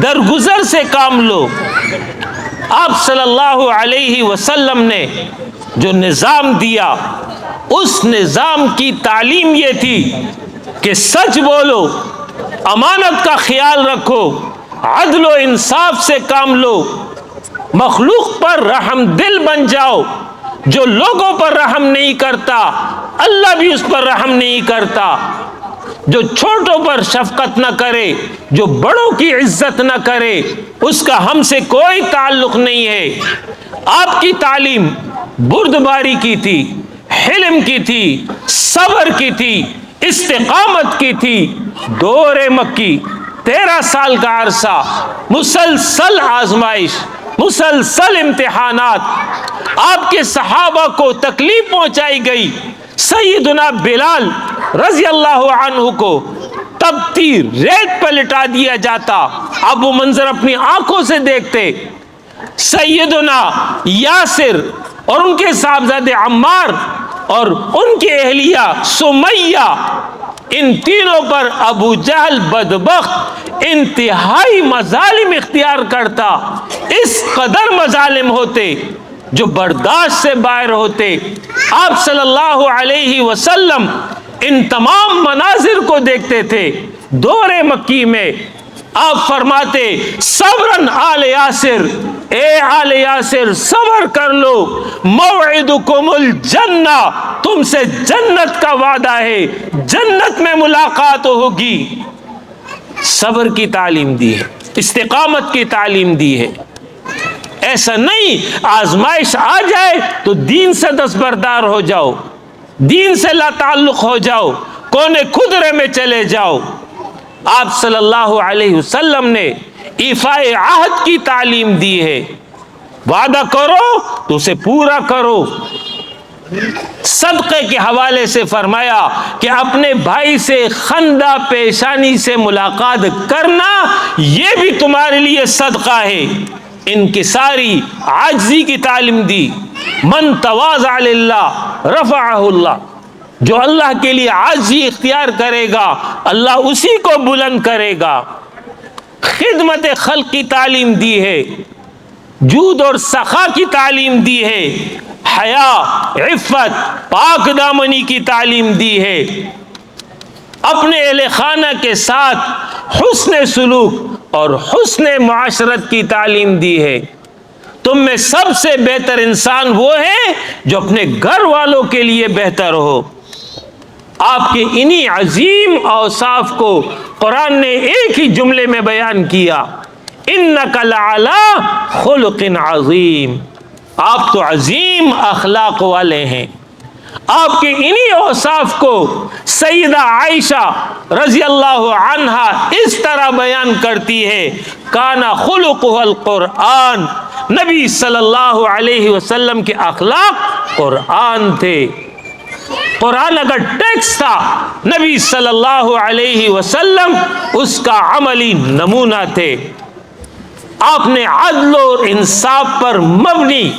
درگزر سے کام لو۔ آپ صلی اللہ علیہ وسلم نے جو نظام دیا، اس نظام کی تعلیم یہ تھی کہ سچ بولو، امانت کا خیال رکھو، عدل و انصاف سے کام لو، مخلوق پر رحم دل بن جاؤ۔ جو لوگوں پر رحم نہیں کرتا، اللہ بھی اس پر رحم نہیں کرتا۔ جو چھوٹوں پر شفقت نہ کرے، جو بڑوں کی عزت نہ کرے، اس کا ہم سے کوئی تعلق نہیں ہے۔ آپ کی تعلیم بردباری کی تھی، حلم کی تھی، صبر کی تھی، استقامت کی تھی دور مکی، 13 سال کا عرصہ، مسلسل آزمائش، مسلسل امتحانات، آپ کے صحابہ کو تکلیف پہنچائی گئی۔ سیدنا بلال رضی اللہ عنہ کو تپتی ریت پہ لٹا دیا جاتا، آپ وہ منظر اپنی آنکھوں سے دیکھتے۔ سیدنا یاسر اور ان کے صاحبزادے عمار اور ان کی اہلیہ سمیہ، ان تینوں پر ابو جہل بدبخت انتہائی مظالم اختیار کرتا، اس قدر مظالم ہوتے جو برداشت سے باہر ہوتے۔ آپ صلی اللہ علیہ وسلم ان تمام مناظر کو دیکھتے تھے۔ دور مکی میں آپ فرماتے صبرن آل یاسر، اے آل یاسر صبر کر لو، موعدکم الجنہ، تم سے جنت کا وعدہ ہے، جنت میں ملاقات ہوگی۔ صبر کی تعلیم دی ہے، استقامت کی تعلیم دی ہے۔ ایسا نہیں آزمائش آ جائے تو دین سے دستبردار ہو جاؤ، دین سے لا تعلق ہو جاؤ، کونے خدرے میں چلے جاؤ۔ آپ صلی اللہ علیہ وسلم نے ایفاء عہد کی تعلیم دی ہے، وعدہ کرو تو اسے پورا کرو۔ صدقے کے حوالے سے فرمایا کہ اپنے بھائی سے خندہ پیشانی سے ملاقات کرنا یہ بھی تمہارے لیے صدقہ ہے۔ انکساری عاجزی کی تعلیم دی، من تواضع للہ رفعہ اللہ، جو اللہ کے لیے عاجزی اختیار کرے گا اللہ اسی کو بلند کرے گا۔ خدمت خلق کی تعلیم دی ہے، جود اور سخا کی تعلیم دی ہے، حیا، عفت، پاک دامنی کی تعلیم دی ہے، اپنے اہل خانہ کے ساتھ حسن سلوک اور حسن معاشرت کی تعلیم دی ہے۔ تم میں سب سے بہتر انسان وہ ہے جو اپنے گھر والوں کے لیے بہتر ہو۔ آپ کے انہی عظیم اوصاف کو قرآن نے ایک ہی جملے میں بیان کیا، اِنَّكَ لَعَلَىٰ خُلُقٍ عَظِيمٍ، آپ تو عظیم اخلاق والے ہیں۔ آپ کے انہی اوصاف کو سیدہ عائشہ رضی اللہ عنہا اس طرح بیان کرتی ہے، کان خلقہ القرآن، نبی صلی اللہ علیہ وسلم کے اخلاق قرآن تھے۔ قرآن اگر ٹیکسٹ تھا، نبی صلی اللہ علیہ وسلم اس کا عملی نمونہ تھے۔ آپ نے عدل اور انصاف پر مبنی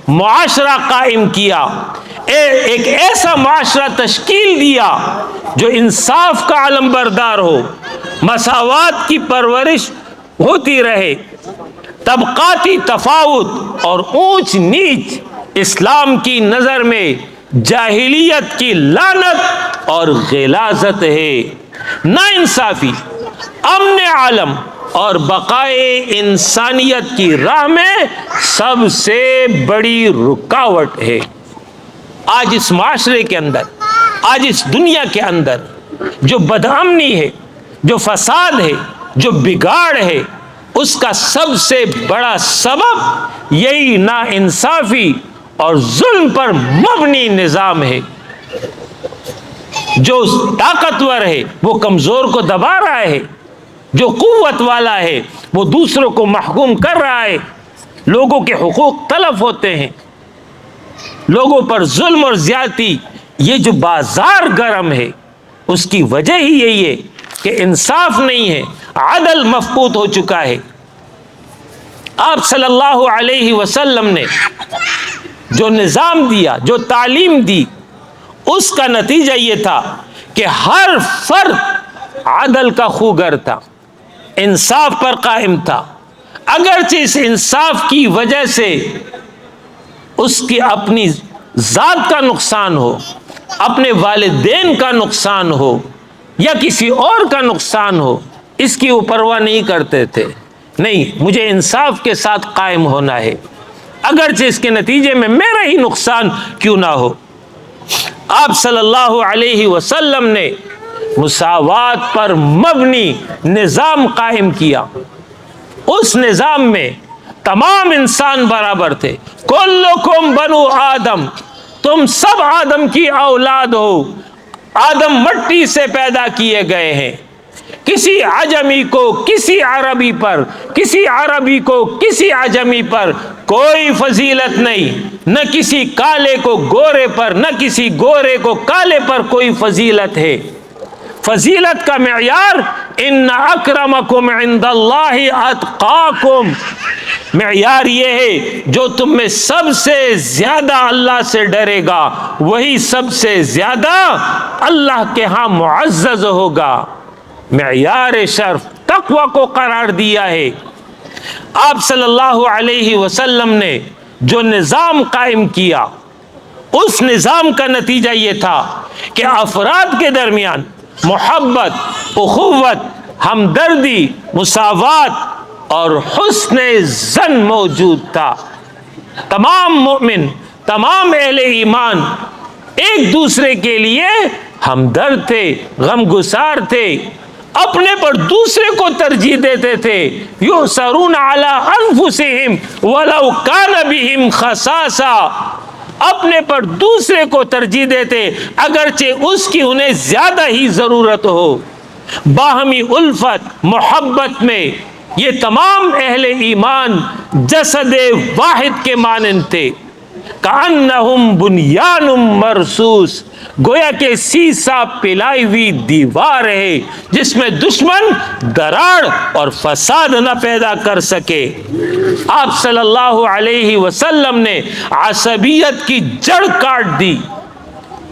معاشرہ قائم کیا، ایک ایسا معاشرہ تشکیل دیا جو انصاف کا علم بردار ہو، مساوات کی پرورش ہوتی رہے، طبقاتی تفاوت اور اونچ نیچ اسلام کی نظر میں جاہلیت کی لعنت اور غلاظت ہے۔ ناانصافی امن عالم اور بقائے انسانیت کی راہ میں سب سے بڑی رکاوٹ ہے۔ آج اس معاشرے کے اندر، آج اس دنیا کے اندر جو بدامنی ہے، جو فساد ہے، جو بگاڑ ہے، اس کا سب سے بڑا سبب یہی ناانصافی اور ظلم پر مبنی نظام ہے۔ جو طاقتور ہے وہ کمزور کو دبا رہا ہے، جو قوت والا ہے وہ دوسروں کو محکوم کر رہا ہے، لوگوں کے حقوق تلف ہوتے ہیں، لوگوں پر ظلم اور زیادتی۔ یہ جو بازار گرم ہے اس کی وجہ ہی یہی ہے کہ انصاف نہیں ہے، عدل مفقود ہو چکا ہے۔ آپ صلی اللہ علیہ وسلم نے جو نظام دیا، جو تعلیم دی، اس کا نتیجہ یہ تھا کہ ہر فرد عدل کا خوگر تھا، انصاف پر قائم تھا، اگرچہ اس انصاف کی وجہ سے اس کی اپنی ذات کا نقصان ہو، اپنے والدین کا نقصان ہو یا کسی اور کا نقصان ہو، اس کی وہ پرواہ نہیں کرتے تھے۔ نہیں، مجھے انصاف کے ساتھ قائم ہونا ہے، اگرچہ اس کے نتیجے میں میرا ہی نقصان کیوں نہ ہو۔ آپ صلی اللہ علیہ وسلم نے مساوات پر مبنی نظام قائم کیا۔ اس نظام میں تمام انسان برابر تھے۔ کلکم بنو آدم، تم سب آدم کی اولاد ہو، آدم مٹی سے پیدا کیے گئے ہیں. کسی عجمی کو کسی عربی پر، کسی عربی کو کسی عجمی پر کوئی فضیلت نہیں، نہ کسی کالے کو گورے پر، نہ کسی گورے کو کالے پر کوئی فضیلت ہے. فضیلت کا معیار ان اکرمکم عند اللہ اتقاکم، معیار یہ ہے جو تم میں سب سے زیادہ اللہ سے ڈرے گا وہی سب سے زیادہ اللہ کے ہاں معزز ہوگا. معیار شرف تقوی کو قرار دیا ہے. آپ صلی اللہ علیہ وسلم نے جو نظام قائم کیا، اس نظام کا نتیجہ یہ تھا کہ افراد کے درمیان محبت، اخوت، ہمدردی، مساوات اور حسن ظن موجود تھا. تمام مومن، تمام اہل ایمان ایک دوسرے کے لیے ہمدرد تھے، غمگسار تھے، اپنے پر دوسرے کو ترجیح دیتے تھے. یؤثرون علی انفسہم ولو کان بہم خصاصہ، اپنے پر دوسرے کو ترجیح دیتے اگرچہ اس کی انہیں زیادہ ہی ضرورت ہو. باہمی الفت، محبت میں یہ تمام اہل ایمان جسد واحد کے مانند تھے. کأنہم بنیان مرصوص، گویا کہ سیسا پلائی ہوئی دیوار ہے جس میں دشمن دراڑ اور فساد نہ پیدا کر سکے. آپ صلی اللہ علیہ وسلم نے عصبیت کی جڑ کاٹ دی.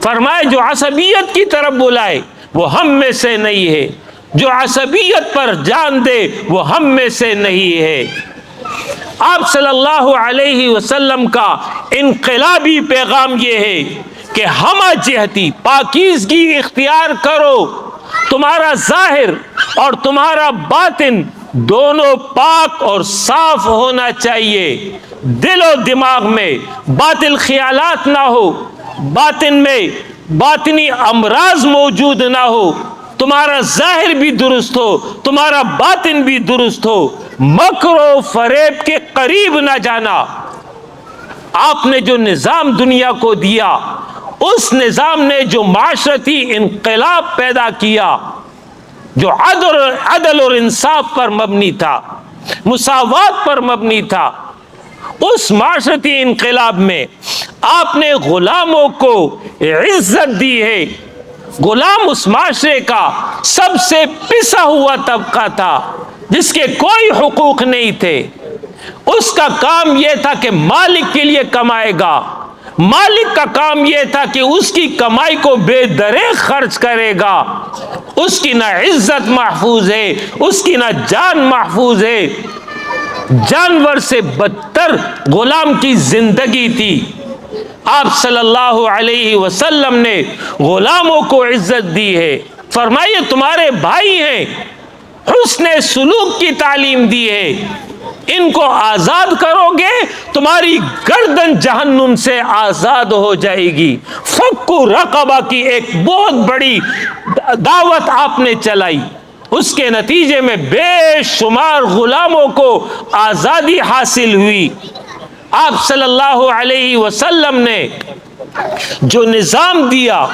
فرمائے جو عصبیت کی طرف بلائے وہ ہم میں سے نہیں ہے، جو عصبیت پر جان دے وہ ہم میں سے نہیں ہے. آپ صلی اللہ علیہ وسلم کا انقلابی پیغام یہ ہے کہ ہمہ جہتی پاکیزگی اختیار کرو. تمہارا ظاہر اور تمہارا باطن دونوں پاک اور صاف ہونا چاہیے. دل و دماغ میں باطل خیالات نہ ہو، باطن میں باطنی امراض موجود نہ ہو. تمہارا ظاہر بھی درست ہو، تمہارا باطن بھی درست ہو. مکر و فریب کے قریب نہ جانا. آپ نے جو نظام دنیا کو دیا، اس نظام نے جو معاشرتی انقلاب پیدا کیا، جو عدل اور انصاف پر مبنی تھا، مساوات پر مبنی تھا، اس معاشرتی انقلاب میں آپ نے غلاموں کو عزت دی ہے. غلام اس معاشرے کا سب سے پسا ہوا طبقہ تھا جس کے کوئی حقوق نہیں تھے. اس کا کام یہ تھا کہ مالک کے لیے کمائے گا، مالک کا کام یہ تھا کہ اس کی کمائی کو بے دریغ خرچ کرے گا. اس کی نہ عزت محفوظ ہے، اس کی نہ جان محفوظ ہے. جانور سے بدتر غلام کی زندگی تھی. آپ صلی اللہ علیہ وسلم نے غلاموں کو عزت دی ہے. فرمائیے تمہارے بھائی ہیں، حسن سلوک کی تعلیم دی ہے. ان کو آزاد کرو گے تمہاری گردن جہنم سے آزاد ہو جائے گی. فکو رقبہ کی ایک بہت بڑی دعوت آپ نے چلائی. اس کے نتیجے میں بے شمار غلاموں کو آزادی حاصل ہوئی. آپ صلی اللہ علیہ وسلم نے جو نظام دیا،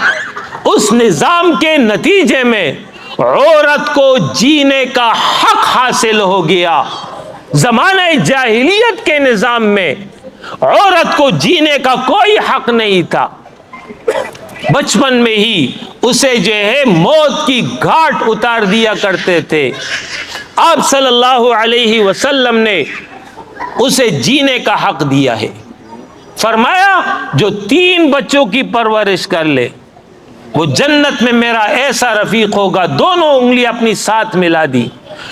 اس نظام کے نتیجے میں عورت کو جینے کا حق حاصل ہو گیا. زمانہ جاہلیت کے نظام میں عورت کو جینے کا کوئی حق نہیں تھا. بچپن میں ہی اسے جو ہے موت کی گھاٹ اتار دیا کرتے تھے. آپ صلی اللہ علیہ وسلم نے اسے جینے کا حق دیا ہے. فرمایا جو 3 بچوں کی پرورش کر لے وہ جنت میں میرا ایسا رفیق ہوگا. دونوں انگلیاں اپنی ساتھ ملا دی.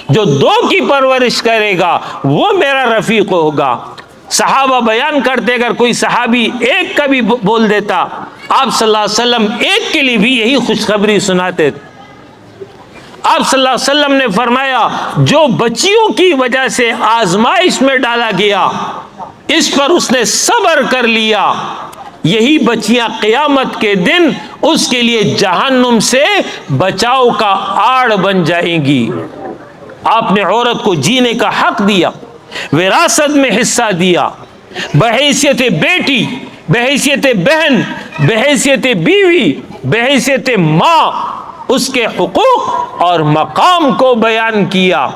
جو 2 کی پرورش کرے گا وہ میرا رفیق ہوگا. صحابہ بیان کرتے اگر کوئی صحابی 1 کا بھی بول دیتا، آپ صلی اللہ علیہ وسلم 1 کے لیے بھی یہی خوشخبری سناتے. آپ صلی اللہ علیہ وسلم نے فرمایا جو بچیوں کی وجہ سے آزمائش میں ڈالا گیا، اس پر اس نے صبر کر لیا، یہی بچیاں قیامت کے دن اس کے لیے جہنم سے بچاؤ کا آڑ بن جائیں گی. آپ نے عورت کو جینے کا حق دیا، وراثت میں حصہ دیا، بحیثیت بیٹی، بحیثیت بہن، بحیثیت بیوی بحیثیت ماں اس کے حقوق اور مقام کو بیان کیا۔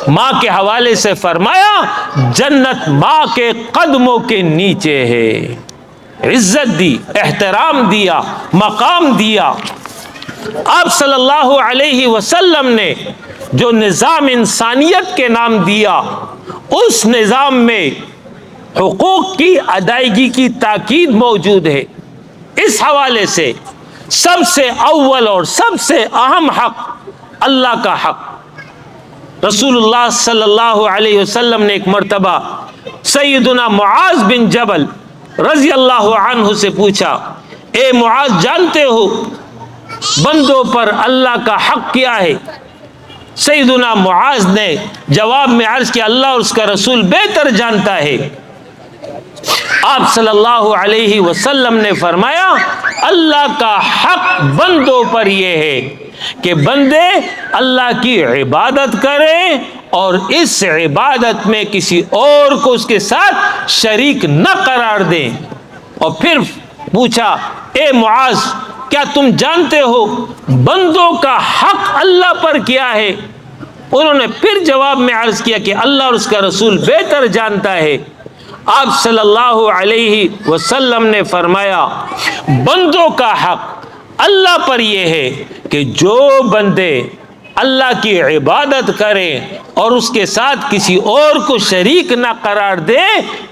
ماں کے حوالے سے فرمایا جنت ماں کے قدموں کے نیچے ہے، عزت دی، احترام دیا، مقام دیا۔ آپ صلی اللہ علیہ وسلم نے جو نظام انسانیت کے نام دیا، اس نظام میں حقوق کی ادائیگی کی تاکید موجود ہے۔ اس حوالے سے سب سے اول اور سب سے اہم حق اللہ کا حق۔ رسول اللہ صلی اللہ علیہ وسلم نے ایک مرتبہ سیدنا معاذ بن جبل رضی اللہ عنہ سے پوچھا، اے معاذ، جانتے ہو بندوں پر اللہ کا حق کیا ہے؟ سیدنا معاذ نے جواب میں عرض کیا، اللہ اور اس کا رسول بہتر جانتا ہے۔ آپ صلی اللہ علیہ وسلم نے فرمایا اللہ کا حق بندوں پر یہ ہے کہ بندے اللہ کی عبادت کریں اور اس عبادت میں کسی اور کو اس کے ساتھ شریک نہ قرار دیں۔ اور پھر پوچھا، اے معاذ، کیا تم جانتے ہو بندوں کا حق اللہ پر کیا ہے؟ انہوں نے پھر جواب میں عرض کیا کہ اللہ اور اس کا رسول بہتر جانتا ہے۔ آپ صلی اللہ علیہ وسلم نے فرمایا بندوں کا حق اللہ پر یہ ہے کہ جو بندے اللہ کی عبادت کریں اور اس کے ساتھ کسی اور کو شریک نہ قرار دے،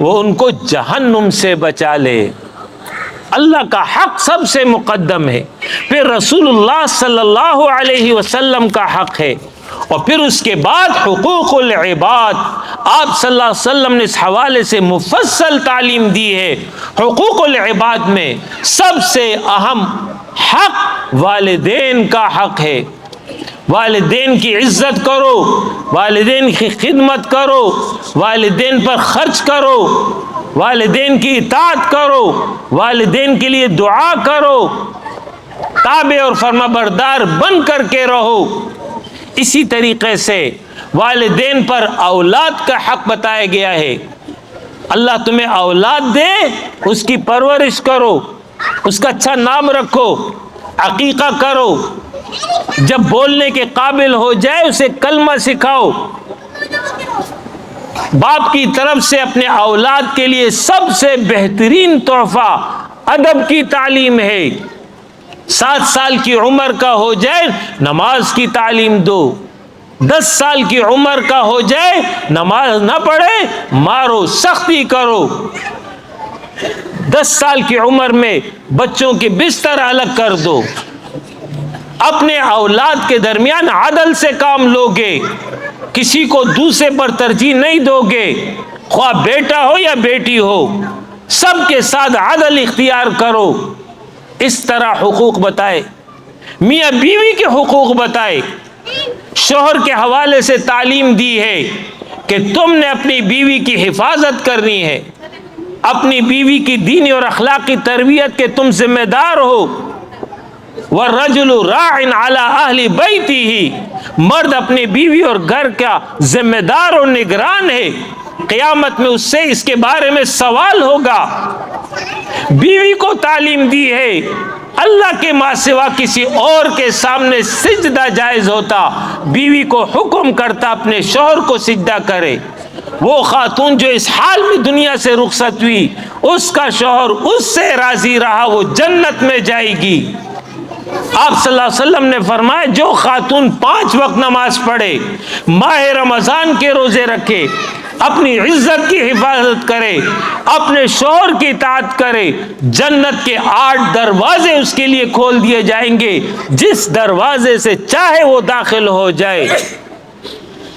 وہ ان کو جہنم سے بچا لے۔ اللہ کا حق سب سے مقدم ہے، پھر رسول اللہ صلی اللہ علیہ وسلم کا حق ہے، اور پھر اس کے بعد حقوق العباد۔ آپ صلی اللہ علیہ وسلم نے اس حوالے سے مفصل تعلیم دی ہے۔ حقوق العباد میں سب سے اہم حق والدین کا حق ہے۔ والدین کی عزت کرو، والدین کی خدمت کرو، والدین پر خرچ کرو، والدین کی اطاعت کرو، والدین کے لیے دعا کرو، تابع اور فرما بردار بن کر کے رہو۔ اسی طریقے سے والدین پر اولاد کا حق بتایا گیا ہے۔ اللہ تمہیں اولاد دے، اس کی پرورش کرو، اس کا اچھا نام رکھو، عقیقہ کرو، جب بولنے کے قابل ہو جائے اسے کلمہ سکھاؤ۔ باپ کی طرف سے اپنے اولاد کے لیے سب سے بہترین تحفہ ادب کی تعلیم ہے۔ 7 سال کی عمر کا ہو جائے نماز کی تعلیم دو، 10 سال کی عمر کا ہو جائے نماز نہ پڑھے مارو، سختی کرو۔ 10 سال کی عمر میں بچوں کے بستر الگ کر دو۔ اپنے اولاد کے درمیان عدل سے کام لوگے، کسی کو دوسرے پر ترجیح نہیں دو گے، خواہ بیٹا ہو یا بیٹی ہو، سب کے ساتھ عدل اختیار کرو۔ اس طرح حقوق بتائے، میاں بیوی کے حقوق بتائے، شوہر کے حوالے سے تعلیم دی ہے کہ تم نے اپنی بیوی کی حفاظت کرنی ہے، اپنی بیوی کی دینی اور اخلاقی تربیت کے تم ذمہ دار ہو۔ وَالرَّجُلُ رَاعٍ عَلَىٰ أَهْلِ بَيْتِهِ، مرد اپنی بیوی اور گھر کا ذمہ دار اور نگران ہے، قیامت میں اس سے اس کے بارے میں سوال ہوگا۔ بیوی کو تعلیم دی ہے اللہ کے ماں سوا کسی اور کے سامنے سجدہ جائز ہوتا، بیوی کو حکم کرتا اپنے شوہر کو سجدہ کرے۔ وہ خاتون جو اس حال میں دنیا سے رخصت ہوئی، اس کا شوہر اس سے راضی رہا، وہ جنت میں جائے گی۔ آپ صلی اللہ علیہ وسلم نے فرمایا جو خاتون 5 وقت نماز پڑھے، ماہ رمضان کے روزے رکھے، اپنی عزت کی حفاظت کرے، اپنے شوہر کی اطاعت کرے، جنت کے 8 دروازے اس کے لیے کھول دیے جائیں گے، جس دروازے سے چاہے وہ داخل ہو جائے۔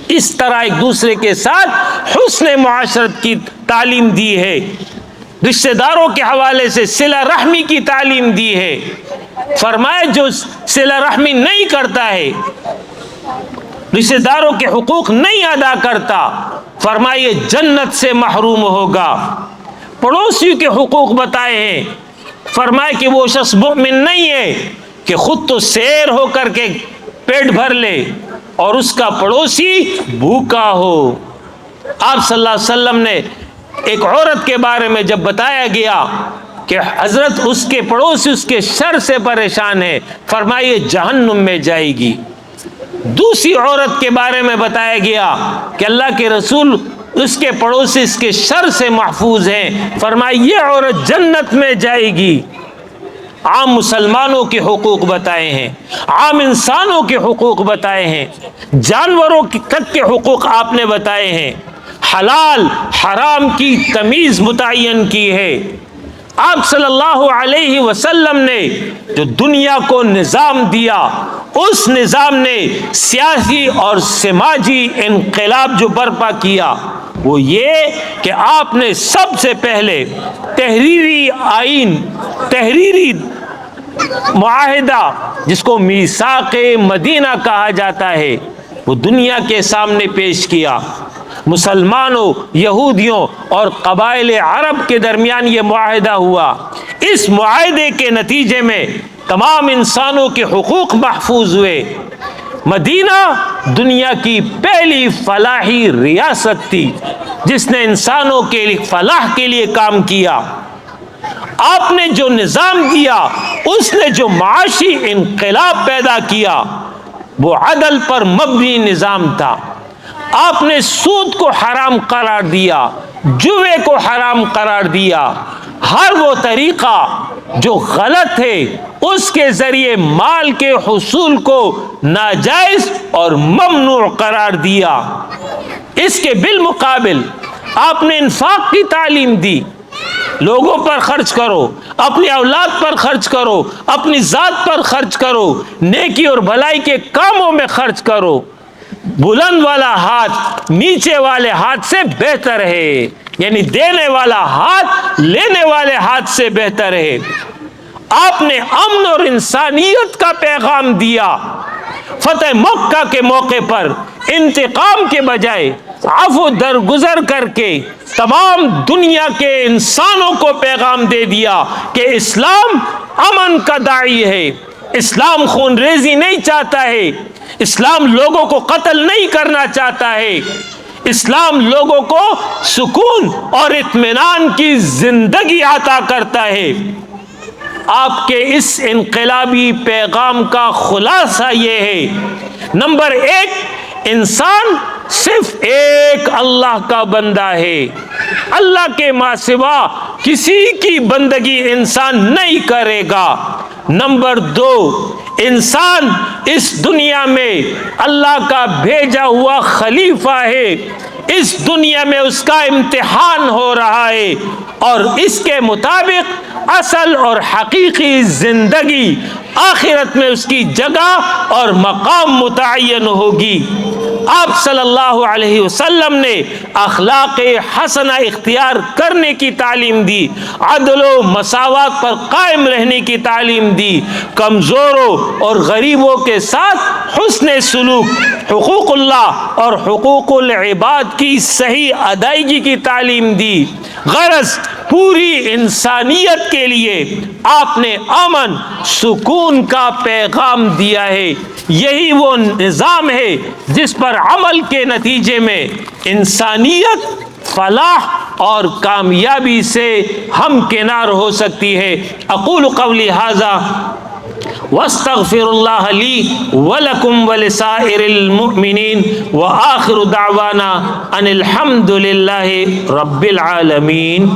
اس طرح ایک دوسرے کے ساتھ حسن معاشرت کی تعلیم دی ہے، رشتہ داروں کے حوالے سے صلہ رحمی کی تعلیم دی ہے۔ فرمایا جو صلہ رحمی نہیں کرتا ہے، رشتہ داروں کے حقوق نہیں ادا کرتا، فرمائے جنت سے محروم ہوگا۔ پڑوسیوں کے حقوق بتائے ہیں، فرمائے کہ وہ شخص مومن نہیں ہے کہ خود تو سیر ہو کر کے پیٹ بھر لے اور اس کا پڑوسی بھوکا ہو۔ آپ صلی اللہ علیہ وسلم نے ایک عورت کے بارے میں جب بتایا گیا کہ حضرت اس کے پڑوسی اس کے شر سے پریشان ہے، فرمائیے جہنم میں جائے گی۔ دوسری عورت کے بارے میں بتایا گیا کہ اللہ کے رسول اس کے پڑوسی اس کے شر سے محفوظ ہیں، فرمایا یہ عورت جنت میں جائے گی۔ عام مسلمانوں کے حقوق بتائے ہیں، عام انسانوں کے حقوق بتائے ہیں، جانوروں تک کے حقوق آپ نے بتائے ہیں، حلال حرام کی تمیز متعین کی ہے۔ آپ صلی اللہ علیہ وسلم نے جو دنیا کو نظام دیا، اس نظام نے سیاسی اور سماجی انقلاب جو برپا کیا وہ یہ کہ آپ نے سب سے پہلے تحریری آئین، تحریری معاہدہ جس کو میثاق مدینہ کہا جاتا ہے، وہ دنیا کے سامنے پیش کیا۔ مسلمانوں، یہودیوں اور قبائل عرب کے درمیان یہ معاہدہ ہوا۔ اس معاہدے کے نتیجے میں تمام انسانوں کے حقوق محفوظ ہوئے۔ مدینہ دنیا کی پہلی فلاحی ریاست تھی جس نے انسانوں کے فلاح کے لیے کام کیا۔ آپ نے جو نظام دیا، اس نے جو معاشی انقلاب پیدا کیا، وہ عدل پر مبنی نظام تھا۔ آپ نے سود کو حرام قرار دیا، جوے کو حرام قرار دیا، ہر وہ طریقہ جو غلط ہے اس کے ذریعے مال کے حصول کو ناجائز اور ممنوع قرار دیا۔ اس کے بالمقابل آپ نے انفاق کی تعلیم دی، لوگوں پر خرچ کرو، اپنی اولاد پر خرچ کرو، اپنی ذات پر خرچ کرو، نیکی اور بھلائی کے کاموں میں خرچ کرو۔ بلند والا ہاتھ نیچے والے ہاتھ سے بہتر ہے، یعنی دینے والا ہاتھ لینے والے ہاتھ سے بہتر ہے۔ آپ نے امن اور انسانیت کا پیغام دیا۔ فتح مکہ کے موقع پر انتقام کے بجائے عفو درگزر کر کے تمام دنیا کے انسانوں کو پیغام دے دیا کہ اسلام امن کا داعی ہے، اسلام خون ریزی نہیں چاہتا ہے، اسلام لوگوں کو قتل نہیں کرنا چاہتا ہے، اسلام لوگوں کو سکون اور اطمینان کی زندگی عطا کرتا ہے۔ آپ کے اس انقلابی پیغام کا خلاصہ یہ ہے، نمبر 1، انسان صرف ایک اللہ کا بندہ ہے، اللہ کے ماں سوا کسی کی بندگی انسان نہیں کرے گا۔ نمبر 2، انسان اس دنیا میں اللہ کا بھیجا ہوا خلیفہ ہے، اس دنیا میں اس کا امتحان ہو رہا ہے، اور اس کے مطابق اصل اور حقیقی زندگی آخرت میں اس کی جگہ اور مقام متعین ہوگی۔ آپ صلی اللہ علیہ وسلم نے اخلاق حسنہ اختیار کرنے کی تعلیم دی، عدل و مساوات پر قائم رہنے کی تعلیم دی، کمزوروں اور غریبوں کے ساتھ حسن سلوک، حقوق اللہ اور حقوق العباد کی صحیح ادائیگی کی تعلیم دی۔ غرض پوری انسانیت کے لیے آپ نے امن، سکون کا پیغام دیا ہے۔ یہی وہ نظام ہے جس پر عمل کے نتیجے میں انسانیت فلاح اور کامیابی سے ہمکنار ہو سکتی ہے۔ اقول قولی ھذا واستغفر اللہ لی ولکم ولسائر المؤمنین وآخر دعوانا ان الحمد للہ رب العالمین۔